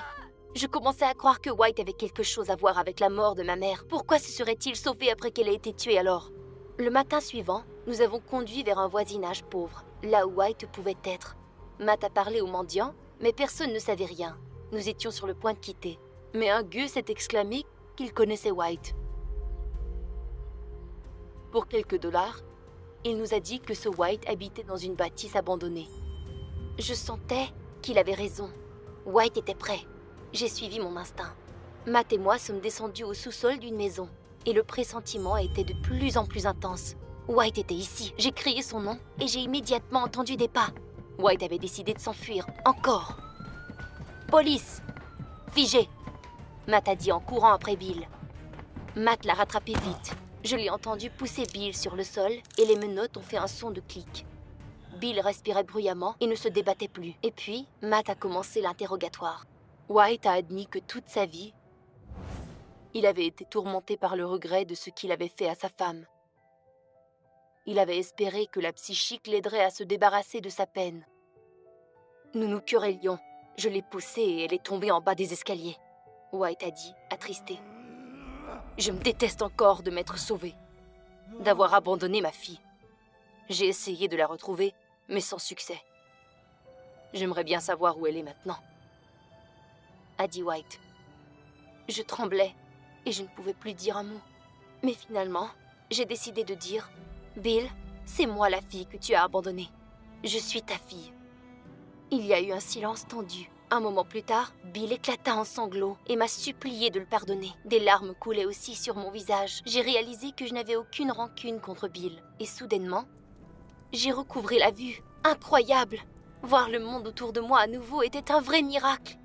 [SPEAKER 2] Je commençais à croire que White avait quelque chose à voir avec la mort de ma mère. Pourquoi se serait-il sauvé après qu'elle ait été tuée alors? Le matin suivant, nous avons conduit vers un voisinage pauvre, là où White pouvait être. Matt a parlé aux mendiants, mais personne ne savait rien. Nous étions sur le point de quitter. Mais un gueux s'est exclamé qu'il connaissait White. Pour quelques dollars, il nous a dit que ce White habitait dans une bâtisse abandonnée. Je sentais qu'il avait raison. White était prêt. J'ai suivi mon instinct. Matt et moi sommes descendus au sous-sol d'une maison. Et le pressentiment a été de plus en plus intense. White était ici. J'ai crié son nom et j'ai immédiatement entendu des pas. White avait décidé de s'enfuir. Encore. Police! Figé! Matt a dit en courant après Bill. Matt l'a rattrapé vite. Je l'ai entendu pousser Bill sur le sol et les menottes ont fait un son de clic. Bill respirait bruyamment et ne se débattait plus. Et puis, Matt a commencé l'interrogatoire. White a admis que toute sa vie, il avait été tourmenté par le regret de ce qu'il avait fait à sa femme. Il avait espéré que la psychique l'aiderait à se débarrasser de sa peine. Nous nous querellions. Je l'ai poussée et elle est tombée en bas des escaliers. White a dit, attristé. Je me déteste encore de m'être sauvée, d'avoir abandonné ma fille. J'ai essayé de la retrouver, mais sans succès. J'aimerais bien savoir où elle est maintenant, a dit White. Je tremblais et je ne pouvais plus dire un mot. Mais finalement, j'ai décidé de dire « Bill, c'est moi la fille que tu as abandonnée. Je suis ta fille. » Il y a eu un silence tendu Un moment plus tard, Bill éclata en sanglots et m'a supplié de le pardonner. Des larmes coulaient aussi sur mon visage. J'ai réalisé que je n'avais aucune rancune contre Bill. Et soudainement, j'ai recouvré la vue. Incroyable! Voir le monde autour de moi à nouveau était un vrai miracle.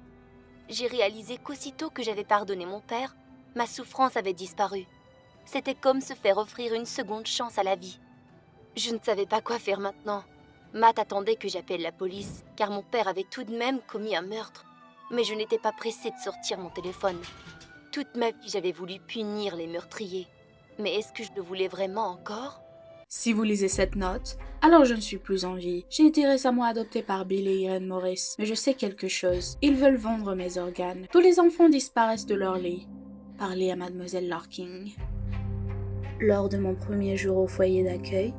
[SPEAKER 2] J'ai réalisé qu'aussitôt que j'avais pardonné mon père, ma souffrance avait disparu. C'était comme se faire offrir une seconde chance à la vie. Je ne savais pas quoi faire maintenant. Matt attendait que j'appelle la police, car mon père avait tout de même commis un meurtre. Mais je n'étais pas pressée de sortir mon téléphone. Toute ma vie, j'avais voulu punir les meurtriers. Mais est-ce que je le voulais vraiment encore ?
[SPEAKER 3] Si vous lisez cette note, alors je ne suis plus en vie. J'ai été récemment adoptée par Bill et Irene Morris, mais je sais quelque chose. Ils veulent vendre mes organes. Tous les enfants disparaissent de leur lit. Parlez à Mademoiselle Larkin. Lors de mon premier jour au foyer d'accueil,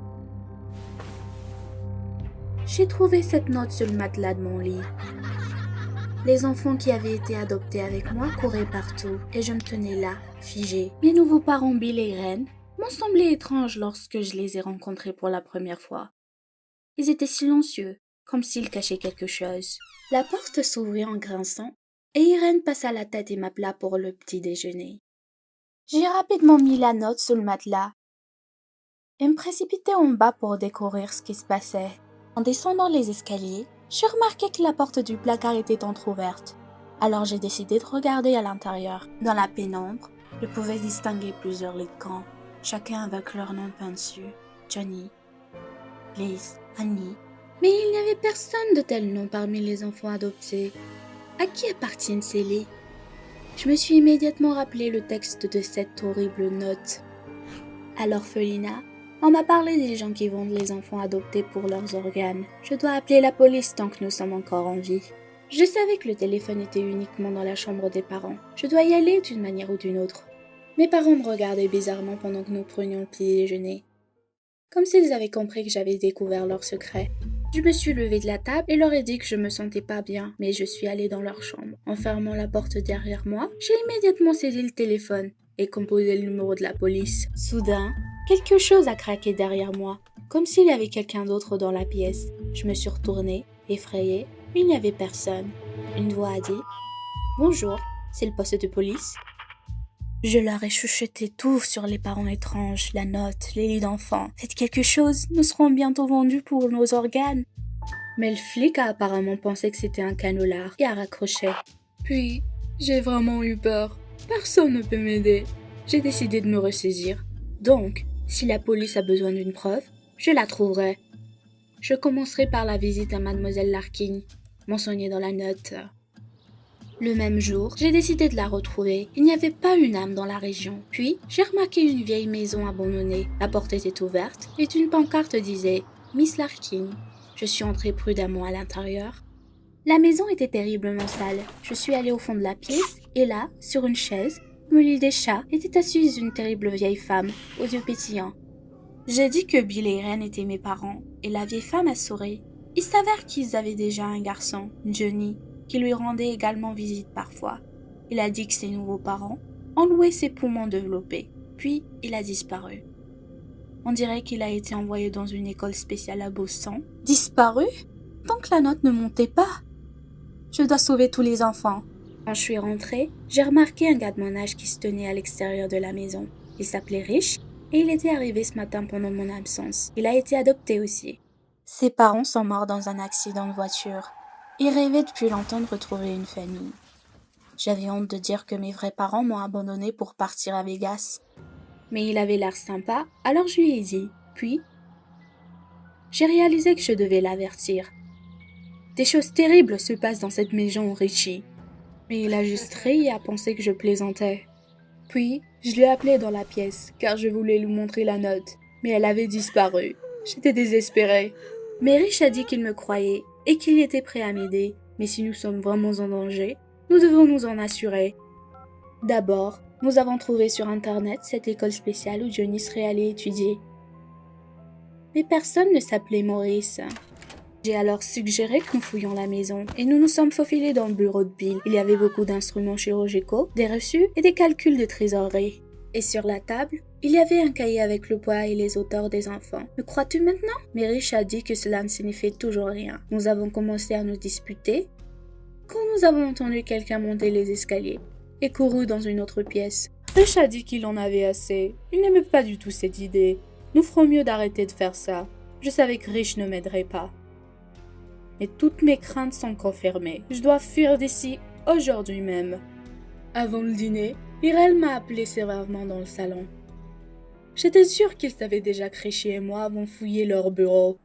[SPEAKER 3] j'ai trouvé cette note sur le matelas de mon lit. Les enfants qui avaient été adoptés avec moi couraient partout et je me tenais là, figée. Mes nouveaux parents Bill et Irene m'ont semblé étranges lorsque je les ai rencontrés pour la première fois. Ils étaient silencieux, comme s'ils cachaient quelque chose. La porte s'ouvrit en grinçant et Irene passa la tête et m'appela pour le petit déjeuner. J'ai rapidement mis la note sous le matelas et me précipitai en bas pour découvrir ce qui se passait. En descendant les escaliers, j'ai remarqué que la porte du placard était entr'ouverte. Alors j'ai décidé de regarder à l'intérieur. Dans la pénombre, je pouvais distinguer plusieurs lits de camp, chacun avec leur nom peint dessus. Johnny, Liz, Annie. Mais il n'y avait personne de tel nom parmi les enfants adoptés. À qui appartiennent ces lits ? Je me suis immédiatement rappelé le texte de cette horrible note. À l'orphelinat, on m'a parlé des gens qui vendent les enfants adoptés pour leurs organes. Je dois appeler la police tant que nous sommes encore en vie. Je savais que le téléphone était uniquement dans la chambre des parents. Je dois y aller d'une manière ou d'une autre. Mes parents me regardaient bizarrement pendant que nous prenions le petit déjeuner. Comme s'ils avaient compris que j'avais découvert leur secret. Je me suis levée de la table et leur ai dit que je me sentais pas bien, mais je suis allée dans leur chambre. En fermant la porte derrière moi, j'ai immédiatement saisi le téléphone et composé le numéro de la police. Soudain, quelque chose a craqué derrière moi, comme s'il y avait quelqu'un d'autre dans la pièce. Je me suis retournée, effrayée, mais il n'y avait personne. Une voix a dit « Bonjour, c'est le poste de police ?» Je leur ai chuchoté tout sur les parents étranges, la note, les lits d'enfants. Faites quelque chose, nous serons bientôt vendus pour nos organes. Mais le flic a apparemment pensé que c'était un canular et a raccroché. Puis, j'ai vraiment eu peur. Personne ne peut m'aider. J'ai décidé de me ressaisir. Donc, si la police a besoin d'une preuve, je la trouverai. Je commencerai par la visite à Mademoiselle Larkin, mentionnée dans la note. Le même jour, j'ai décidé de la retrouver. Il n'y avait pas une âme dans la région. Puis, j'ai remarqué une vieille maison abandonnée. La porte était ouverte et une pancarte disait « Miss Larkin ». Je suis entrée prudemment à l'intérieur. La maison était terriblement sale. Je suis allée au fond de la pièce et là, sur une chaise, au milieu des chats, était assise une terrible vieille femme, aux yeux pétillants. J'ai dit que Bill et Irene étaient mes parents et la vieille femme a souri. Il s'avère qu'ils avaient déjà un garçon, Johnny, qui lui rendait également visite parfois. Il a dit que ses nouveaux parents ont loué ses poumons développés, puis il a disparu. On dirait qu'il a été envoyé dans une école spéciale à Boston. Disparu ? Tant que la note ne montait pas. Je dois sauver tous les enfants. Quand je suis rentrée, j'ai remarqué un gars de mon âge qui se tenait à l'extérieur de la maison. Il s'appelait Rich et il était arrivé ce matin pendant mon absence. Il a été adopté aussi. Ses parents sont morts dans un accident de voiture. Il rêvait depuis longtemps de retrouver une famille. J'avais honte de dire que mes vrais parents m'ont abandonné pour partir à Vegas. Mais il avait l'air sympa, alors je lui ai dit. Puis, j'ai réalisé que je devais l'avertir. Des choses terribles se passent dans cette maison, Richie. Mais il a juste ri et a pensé que je plaisantais. Puis, je l'ai appelé dans la pièce, car je voulais lui montrer la note. Mais elle avait disparu. J'étais désespérée. Mais Rich a dit qu'il me croyait et qu'il était prêt à m'aider. Mais si nous sommes vraiment en danger, nous devons nous en assurer. D'abord, nous avons trouvé sur Internet cette école spéciale où Johnny serait allé étudier. Mais personne ne s'appelait Maurice. J'ai alors suggéré que nous fouillions la maison et nous nous sommes faufilés dans le bureau de Bill. Il y avait beaucoup d'instruments chirurgicaux, des reçus et des calculs de trésorerie. Et sur la table, il y avait un cahier avec le poids et les auteurs des enfants. Me crois-tu maintenant ? Mais Rich a dit que cela ne signifiait toujours rien. Nous avons commencé à nous disputer. quand nous avons entendu quelqu'un monter les escaliers et couru dans une autre pièce. Rich a dit qu'il en avait assez. Il n'aimait pas du tout cette idée. Nous ferons mieux d'arrêter de faire ça. Je savais que Rich ne m'aiderait pas. Mais toutes mes craintes sont confirmées. Je dois fuir d'ici aujourd'hui même. Avant le dîner, Irel m'a appelé sévèrement dans le salon. J'étais sûre qu'ils savaient déjà que Richie et moi avons fouillé leur bureau.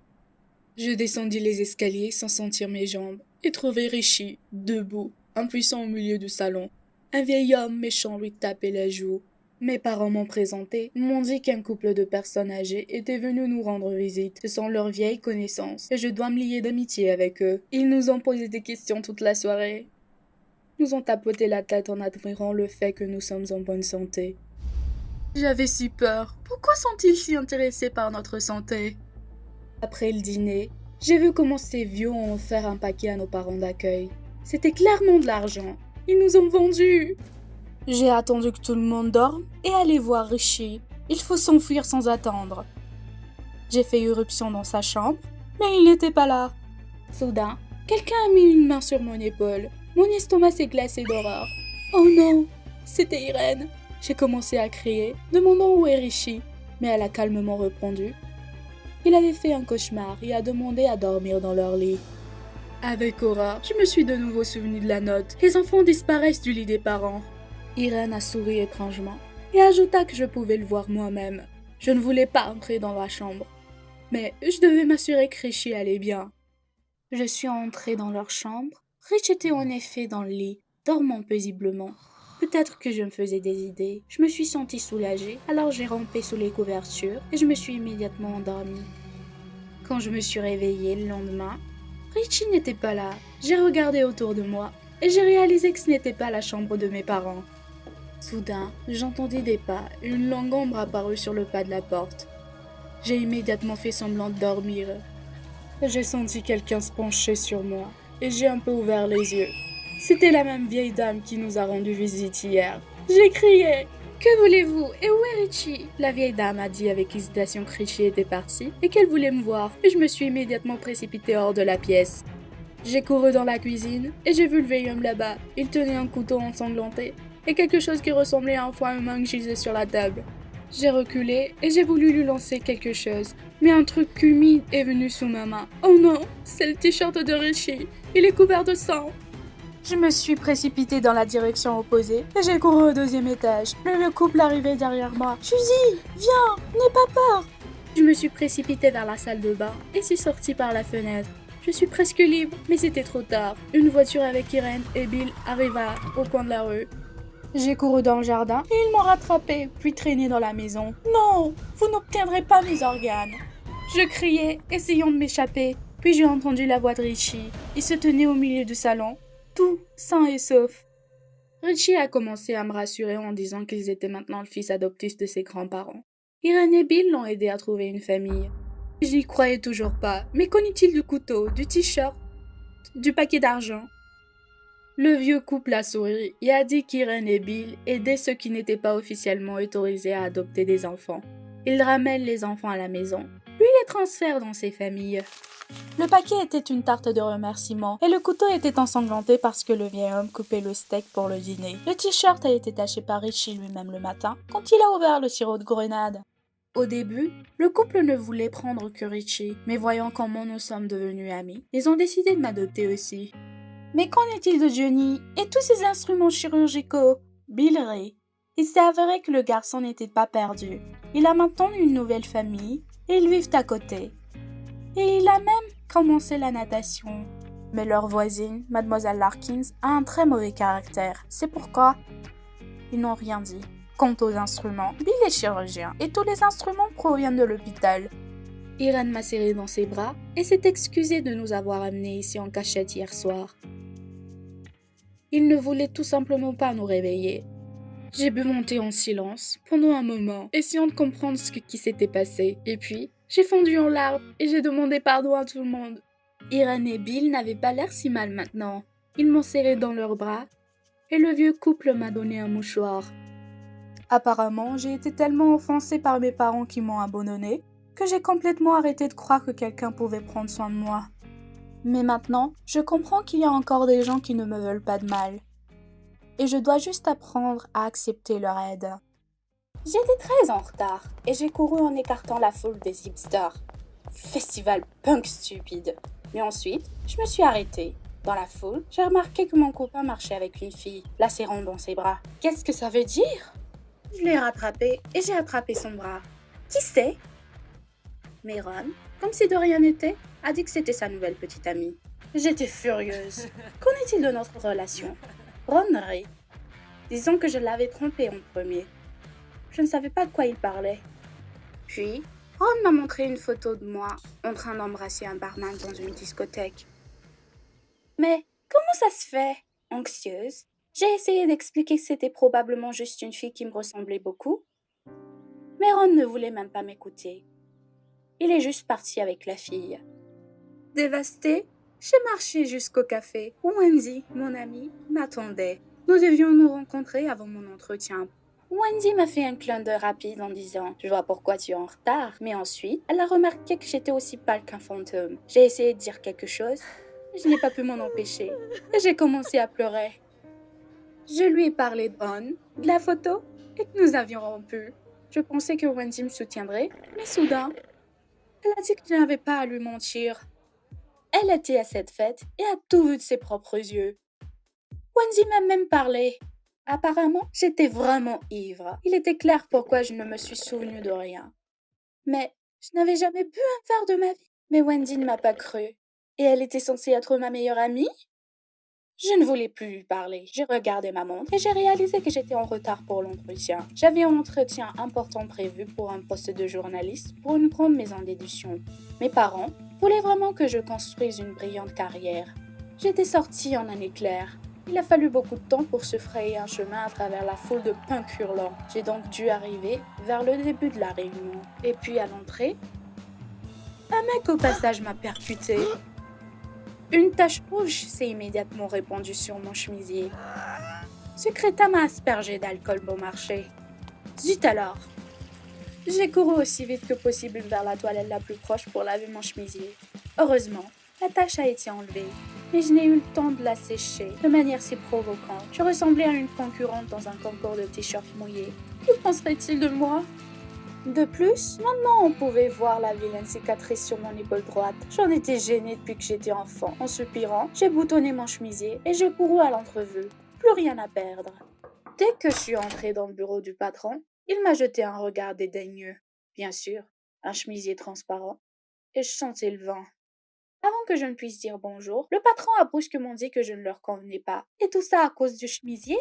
[SPEAKER 3] Je descendis les escaliers sans sentir mes jambes et trouvai Richie, debout, impuissant au milieu du salon. Un vieil homme méchant lui tapait la joue. Mes parents m'ont présenté, m'ont dit qu'un couple de personnes âgées était venu nous rendre visite. Ce sont leurs vieilles connaissances et je dois me lier d'amitié avec eux. Ils nous ont posé des questions toute la soirée. Nous ont tapoté la tête en admirant le fait que nous sommes en bonne santé. J'avais si peur. Pourquoi sont-ils si intéressés par notre santé? Après le dîner, j'ai vu comment ces vieux ont offert un paquet à nos parents d'accueil. C'était clairement de l'argent. Ils nous ont vendus. J'ai attendu que tout le monde dorme et allé voir Richie. Il faut s'enfuir sans attendre. J'ai fait irruption dans sa chambre, mais il n'était pas là. Soudain, quelqu'un a mis une main sur mon épaule. Mon estomac s'est glacé d'horreur. Oh non, c'était Irène. J'ai commencé à crier, demandant où est Richie, mais elle a calmement répondu. Il avait fait un cauchemar et a demandé à dormir dans leur lit. Avec horreur, je me suis de nouveau souvenu de la note. Les enfants disparaissent du lit des parents. Irène a souri étrangement et ajouta que je pouvais le voir moi-même. Je ne voulais pas entrer dans la chambre, mais je devais m'assurer que Richie allait bien. Je suis entrée dans leur chambre. Rich était en effet dans le lit, dormant paisiblement. Peut-être que je me faisais des idées. Je me suis sentie soulagée, alors j'ai rampé sous les couvertures et je me suis immédiatement endormie. Quand je me suis réveillée le lendemain, Richie n'était pas là. J'ai regardé autour de moi et j'ai réalisé que ce n'était pas la chambre de mes parents. Soudain, j'entendis des pas et une longue ombre apparut sur le pas de la porte. J'ai immédiatement fait semblant de dormir. J'ai senti quelqu'un se pencher sur moi et j'ai un peu ouvert les yeux. C'était la même vieille dame qui nous a rendu visite hier. J'ai crié. Que voulez-vous? Et où est Richie? La vieille dame a dit avec hésitation que Richie était parti et qu'elle voulait me voir. Et je me suis immédiatement précipitée hors de la pièce. J'ai couru dans la cuisine et j'ai vu le vieil homme là-bas. Il tenait un couteau ensanglanté et quelque chose qui ressemblait à un foie humain que gisait sur la table. J'ai reculé et j'ai voulu lui lancer quelque chose, mais un truc humide est venu sous ma main. Oh non, c'est le t-shirt de Richie. Il est couvert de sang. Je me suis précipitée dans la direction opposée et j'ai couru au 2e étage. Le vieux couple arrivait derrière moi. Suzy, viens, n'aie pas peur. Je me suis précipitée vers la salle de bain et suis sortie par la fenêtre. Je suis presque libre, mais c'était trop tard. Une voiture avec Irène et Bill arriva au coin de la rue. J'ai couru dans le jardin et ils m'ont rattrapé, puis traîné dans la maison. Non, vous n'obtiendrez pas mes organes. Je criais, essayant de m'échapper. Puis j'ai entendu la voix de Richie. Il se tenait au milieu du salon, tout sain et sauf. Richie a commencé à me rassurer en disant qu'ils étaient maintenant le fils adoptif de ses grands-parents. Irène et Bill l'ont aidé à trouver une famille. Je n'y croyais toujours pas, mais qu'en est-il du couteau, du t-shirt, du paquet d'argent? Le vieux couple a souri et a dit qu'Irène et Bill aidaient ceux qui n'étaient pas officiellement autorisés à adopter des enfants. Ils ramènent les enfants à la maison, puis les transfèrent dans ses familles. Le paquet était une tarte de remerciements et le couteau était ensanglanté parce que le vieil homme coupait le steak pour le dîner. Le t-shirt a été taché par Richie lui-même le matin quand il a ouvert le sirop de grenade. Au début, le couple ne voulait prendre que Richie, mais voyant comment nous sommes devenus amis, ils ont décidé de m'adopter aussi. Mais qu'en est-il de Johnny et tous ces instruments chirurgicaux? Bill rit. Il s'est avéré que le garçon n'était pas perdu. Il a maintenant une nouvelle famille et ils vivent à côté. Et il a même commencé la natation. Mais leur voisine, Mademoiselle Larkins, a un très mauvais caractère. C'est pourquoi ils n'ont rien dit. Quant aux instruments, Bill est chirurgien et tous les instruments proviennent de l'hôpital. Irène m'a serré dans ses bras et s'est excusée de nous avoir amenés ici en cachette hier soir. Il ne voulait tout simplement pas nous réveiller. J'ai bu mon thé en silence pendant un moment, essayant de comprendre ce qui s'était passé. Et puis, j'ai fondu en larmes et j'ai demandé pardon à tout le monde. Irène et Bill n'avaient pas l'air si mal maintenant. Ils m'ont serré dans leurs bras et le vieux couple m'a donné un mouchoir. Apparemment, j'ai été tellement offensée par mes parents qui m'ont abandonnée que j'ai complètement arrêté de croire que quelqu'un pouvait prendre soin de moi. Mais maintenant, je comprends qu'il y a encore des gens qui ne me veulent pas de mal. Et je dois juste apprendre à accepter leur aide. J'étais très en retard et j'ai couru en écartant la foule des hipsters. Festival punk stupide. Mais ensuite, je me suis arrêtée. Dans la foule, j'ai remarqué que mon copain marchait avec une fille, la serrant dans ses bras. Qu'est-ce que ça veut dire? Je l'ai rattrapé et j'ai attrapé son bras. Qui c'est? Mais Ron, comme si de rien n'était, a dit que c'était sa nouvelle petite amie. J'étais furieuse. Qu'en est-il de notre relation? Ron rit, disant que je l'avais trompé en premier. Je ne savais pas de quoi il parlait. Puis, Ron m'a montré une photo de moi en train d'embrasser un barman dans une discothèque. Mais comment ça se fait? Anxieuse, j'ai essayé d'expliquer que c'était probablement juste une fille qui me ressemblait beaucoup. Mais Ron ne voulait même pas m'écouter. Il est juste parti avec la fille. Dévastée, j'ai marché jusqu'au café où Wendy, mon amie, m'attendait. Nous devions nous rencontrer avant mon entretien. Wendy m'a fait un clin d'œil rapide en disant « Je vois pourquoi tu es en retard ». Mais ensuite, elle a remarqué que j'étais aussi pâle qu'un fantôme. J'ai essayé de dire quelque chose, mais je n'ai pas pu m'en empêcher. Et j'ai commencé à pleurer. Je lui ai parlé de Ron, de la photo, et que nous avions rompu. Je pensais que Wendy me soutiendrait, mais soudain, elle a dit que je n'avais pas à lui mentir. Elle était à cette fête et a tout vu de ses propres yeux. Wendy m'a même parlé. Apparemment, j'étais vraiment ivre. Il était clair pourquoi je ne me suis souvenu de rien. Mais je n'avais jamais bu un verre de ma vie. Mais Wendy ne m'a pas cru. Et elle était censée être ma meilleure amie? Je ne voulais plus lui parler. J'ai regardé ma montre et j'ai réalisé que j'étais en retard pour l'entretien. J'avais un entretien important prévu pour un poste de journaliste pour une grande maison d'édition. Mes parents voulaient vraiment que je construise une brillante carrière. J'étais sortie en un éclair. Il a fallu beaucoup de temps pour se frayer un chemin à travers la foule de punk hurlants. J'ai donc dû arriver vers le début de la réunion. Et puis à l'entrée, un mec au passage m'a percuté. Une tache rouge s'est immédiatement répandue sur mon chemisier. Ce crétin m'a aspergé d'alcool bon marché. Zut alors! J'ai couru aussi vite que possible vers la toilette la plus proche pour laver mon chemisier. Heureusement, la tache a été enlevée, mais je n'ai eu le temps de la sécher de manière si provocante. Je ressemblais à une concurrente dans un concours de t-shirts mouillés. Que penserait-il de moi? De plus, maintenant on pouvait voir la vilaine cicatrice sur mon épaule droite. J'en étais gênée depuis que j'étais enfant. En soupirant, j'ai boutonné mon chemisier et j'ai couru à l'entrevue. Plus rien à perdre. Dès que je suis entrée dans le bureau du patron, il m'a jeté un regard dédaigneux. Bien sûr, un chemisier transparent. Et je sentais le vent. Avant que je ne puisse dire bonjour, le patron a brusquement dit que je ne leur convenais pas. Et tout ça à cause du chemisier?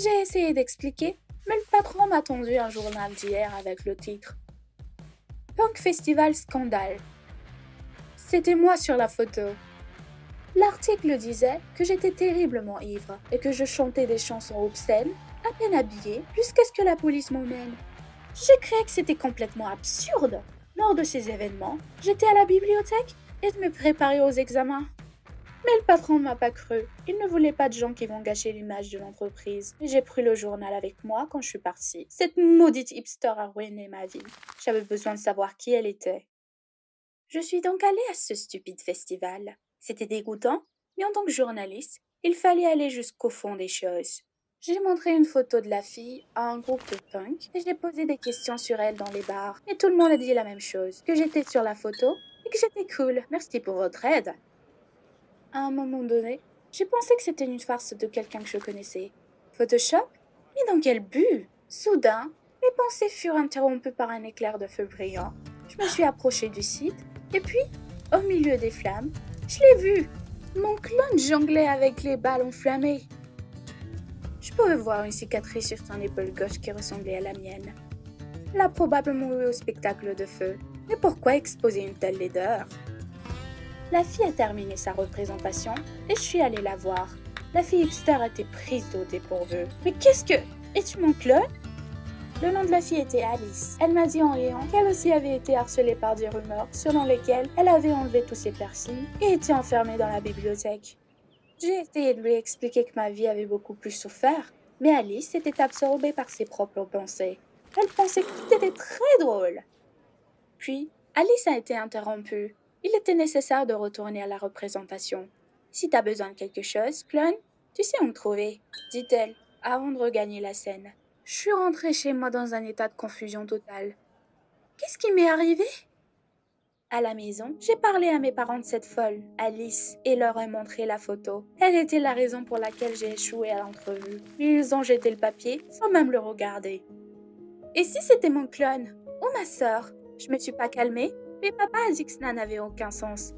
[SPEAKER 3] J'ai essayé d'expliquer, mais le patron m'a tendu un journal d'hier avec le titre Punk Festival Scandale. C'était moi sur la photo. L'article disait que j'étais terriblement ivre et que je chantais des chansons obscènes, à peine habillée, jusqu'à ce que la police m'emmène. J'ai cru que c'était complètement absurde. Lors de ces événements, j'étais à la bibliothèque et je me préparais aux examens. Mais le patron ne m'a pas cru. Il ne voulait pas de gens qui vont gâcher l'image de l'entreprise. J'ai pris le journal avec moi quand je suis partie. Cette maudite hipster a ruiné ma vie. J'avais besoin de savoir qui elle était. Je suis donc allée à ce stupide festival. C'était dégoûtant, mais en tant que journaliste, il fallait aller jusqu'au fond des choses. J'ai montré une photo de la fille à un groupe de punk et j'ai posé des questions sur elle dans les bars. Et tout le monde a dit la même chose, que j'étais sur la photo et que j'étais cool. Merci pour votre aide. À un moment donné, j'ai pensé que c'était une farce de quelqu'un que je connaissais. Photoshop? Mais dans quel but? Soudain, mes pensées furent interrompues par un éclair de feu brillant. Je me suis approchée du site et puis, au milieu des flammes, je l'ai vu. Mon clone jonglait avec les balles enflammées. Je pouvais voir une cicatrice sur son épaule gauche qui ressemblait à la mienne. Elle a probablement eu au spectacle de feu. Mais pourquoi exposer une telle laideur? La fille a terminé sa représentation et je suis allée la voir. La fille hipster était prise au dépourvu. Mais qu'est-ce que... Es-tu mon clone? Le nom de la fille était Alice. Elle m'a dit en riant qu'elle aussi avait été harcelée par des rumeurs selon lesquelles elle avait enlevé tous ses piercings et était enfermée dans la bibliothèque. J'ai essayé de lui expliquer que ma vie avait beaucoup plus souffert, mais Alice était absorbée par ses propres pensées. Elle pensait que c'était très drôle. Puis, Alice a été interrompue. il était nécessaire de retourner à la représentation. « Si t'as besoin de quelque chose, clone, tu sais où me trouver, dit-elle, avant de regagner la scène. Je suis rentrée chez moi dans un état de confusion totale. Qu'est-ce qui m'est arrivé? À la maison, j'ai parlé à mes parents de cette folle, Alice, et leur ai montré la photo. Elle était la raison pour laquelle j'ai échoué à l'entrevue. Mais ils ont jeté le papier sans même le regarder. Et si c'était mon clone ou ma sœur? Je me suis pas calmée, mais papa a dit que cela n'avait aucun sens.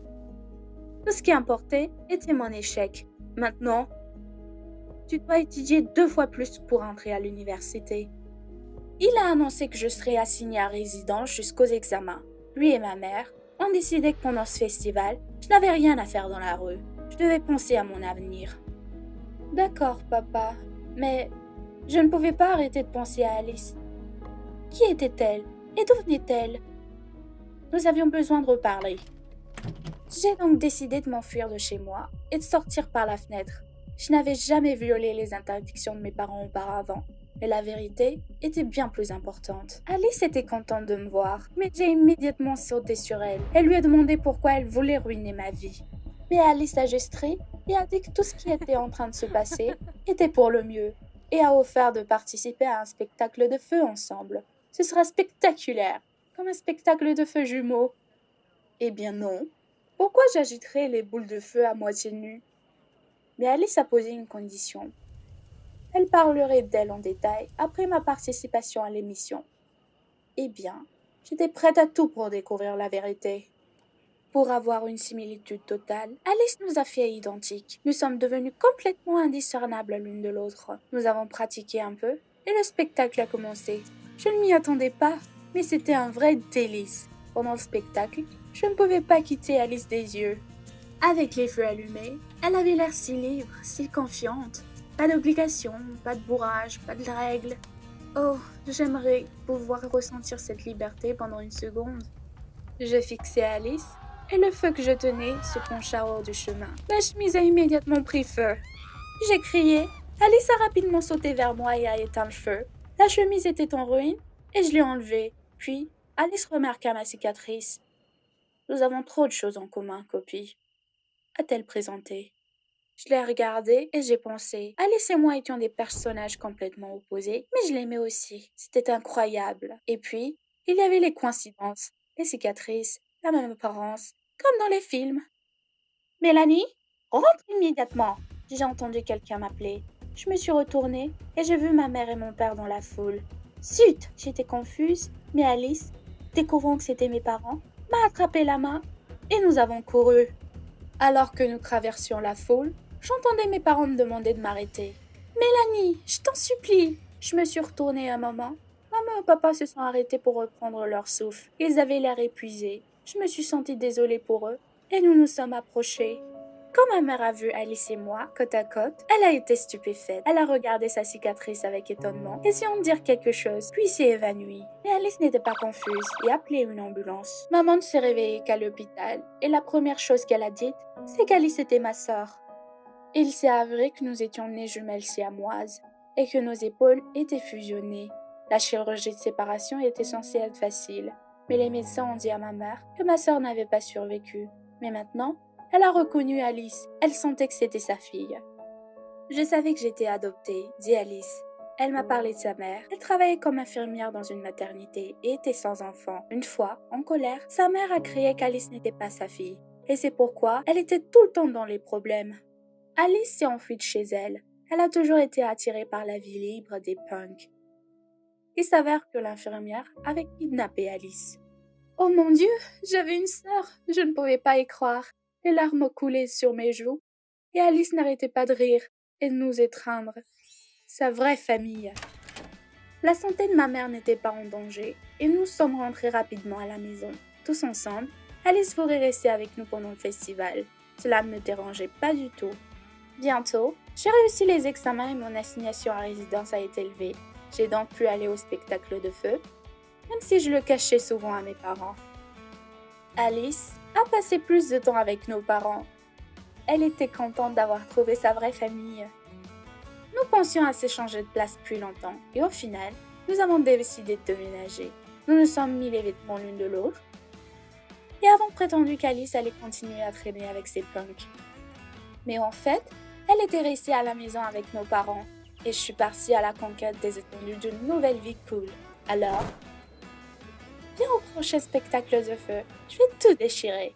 [SPEAKER 3] Tout ce qui importait était mon échec. Maintenant, tu dois étudier 2 fois plus pour entrer à l'université. Il a annoncé que je serais assignée à résidence jusqu'aux examens. Lui et ma mère ont décidé que pendant ce festival, je n'avais rien à faire dans la rue. Je devais penser à mon avenir. D'accord, papa, mais je ne pouvais pas arrêter de penser à Alice. Qui était-elle et d'où venait-elle? Nous avions besoin de reparler. J'ai donc décidé de m'enfuir de chez moi et de sortir par la fenêtre. Je n'avais jamais violé les interdictions de mes parents auparavant. Mais la vérité était bien plus importante. Alice était contente de me voir, mais j'ai immédiatement sauté sur elle et lui ai demandé pourquoi elle voulait ruiner ma vie. Mais Alice a juste ri et a dit que tout ce qui était en train de se passer était pour le mieux et a offert de participer à un spectacle de feu ensemble. Ce sera spectaculaire, comme un spectacle de feu jumeaux. Eh bien non. Pourquoi j'agiterais les boules de feu à moitié nues? Mais Alice a posé une condition. Elle parlerait d'elle en détail après ma participation à l'émission. Eh bien, j'étais prête à tout pour découvrir la vérité. Pour avoir une similitude totale, Alice nous a fait identiques. Nous sommes devenus complètement indiscernables l'une de l'autre. Nous avons pratiqué un peu et le spectacle a commencé. Je ne m'y attendais pas, mais c'était un vrai délice. Pendant le spectacle, je ne pouvais pas quitter Alice des yeux. Avec les feux allumés, elle avait l'air si libre, si confiante. Pas d'obligation, pas de bourrage, pas de règles. Oh, j'aimerais pouvoir ressentir cette liberté pendant une seconde. J'ai fixé Alice, et le feu que je tenais se pencha hors du chemin. Ma chemise a immédiatement pris feu. J'ai crié. Alice a rapidement sauté vers moi et a éteint le feu. La chemise était en ruine, et je l'ai enlevée. Puis, Alice remarqua ma cicatrice. Nous avons trop de choses en commun, copie, a-t-elle présenté. Je l'ai regardée et j'ai pensé. Alice et moi étions des personnages complètement opposés, mais je l'aimais aussi. C'était incroyable. Et puis, il y avait les coïncidences, les cicatrices, la même apparence, comme dans les films. Mélanie, rentre immédiatement. J'ai entendu quelqu'un m'appeler. Je me suis retournée et j'ai vu ma mère et mon père dans la foule. Zut! J'étais confuse, mais Alice, découvrant que c'était mes parents, m'a attrapé la main et nous avons couru. Alors que nous traversions la foule, j'entendais mes parents me demander de m'arrêter. « Mélanie, je t'en supplie !» Je me suis retournée un moment. Maman et papa se sont arrêtés pour reprendre leur souffle. Ils avaient l'air épuisés. Je me suis sentie désolée pour eux et nous nous sommes approchés. Quand ma mère a vu Alice et moi, côte à côte, elle a été stupéfaite. Elle a regardé sa cicatrice avec étonnement, essayant de dire quelque chose, puis s'est évanouie. Mais Alice n'était pas confuse et a appelé une ambulance. Maman ne s'est réveillée qu'à l'hôpital, et la première chose qu'elle a dite, c'est qu'Alice était ma sœur. Il s'est avéré que nous étions nées jumelles siamoises, et que nos épaules étaient fusionnées. La chirurgie de séparation était censée être facile, mais les médecins ont dit à ma mère que ma sœur n'avait pas survécu. Mais maintenant, elle a reconnu Alice. Elle sentait que c'était sa fille. Je savais que j'étais adoptée, dit Alice. Elle m'a parlé de sa mère. Elle travaillait comme infirmière dans une maternité et était sans enfant. Une fois, en colère, sa mère a crié qu'Alice n'était pas sa fille. Et c'est pourquoi elle était tout le temps dans les problèmes. Alice s'est enfuie de chez elle. Elle a toujours été attirée par la vie libre des punks. Il s'avère que l'infirmière avait kidnappé Alice. Oh mon Dieu, j'avais une sœur. Je ne pouvais pas y croire. Les larmes coulaient sur mes joues, et Alice n'arrêtait pas de rire et de nous étreindre. Sa vraie famille. La santé de ma mère n'était pas en danger, et nous sommes rentrés rapidement à la maison. Tous ensemble, Alice voulait rester avec nous pendant le festival. Cela ne me dérangeait pas du tout. Bientôt, j'ai réussi les examens et mon assignation à résidence a été levée. J'ai donc pu aller au spectacle de feu, même si je le cachais souvent à mes parents. Alice a passé plus de temps avec nos parents. Elle était contente d'avoir trouvé sa vraie famille. Nous pensions à s'échanger de place depuis longtemps et au final, nous avons décidé de déménager. Nous nous sommes mis les vêtements l'une de l'autre et avons prétendu qu'Alice allait continuer à traîner avec ses punks. Mais en fait, elle était restée à la maison avec nos parents et je suis partie à la conquête des étendues d'une nouvelle vie cool. Alors, viens au prochain spectacle de feu, je vais tout déchirer.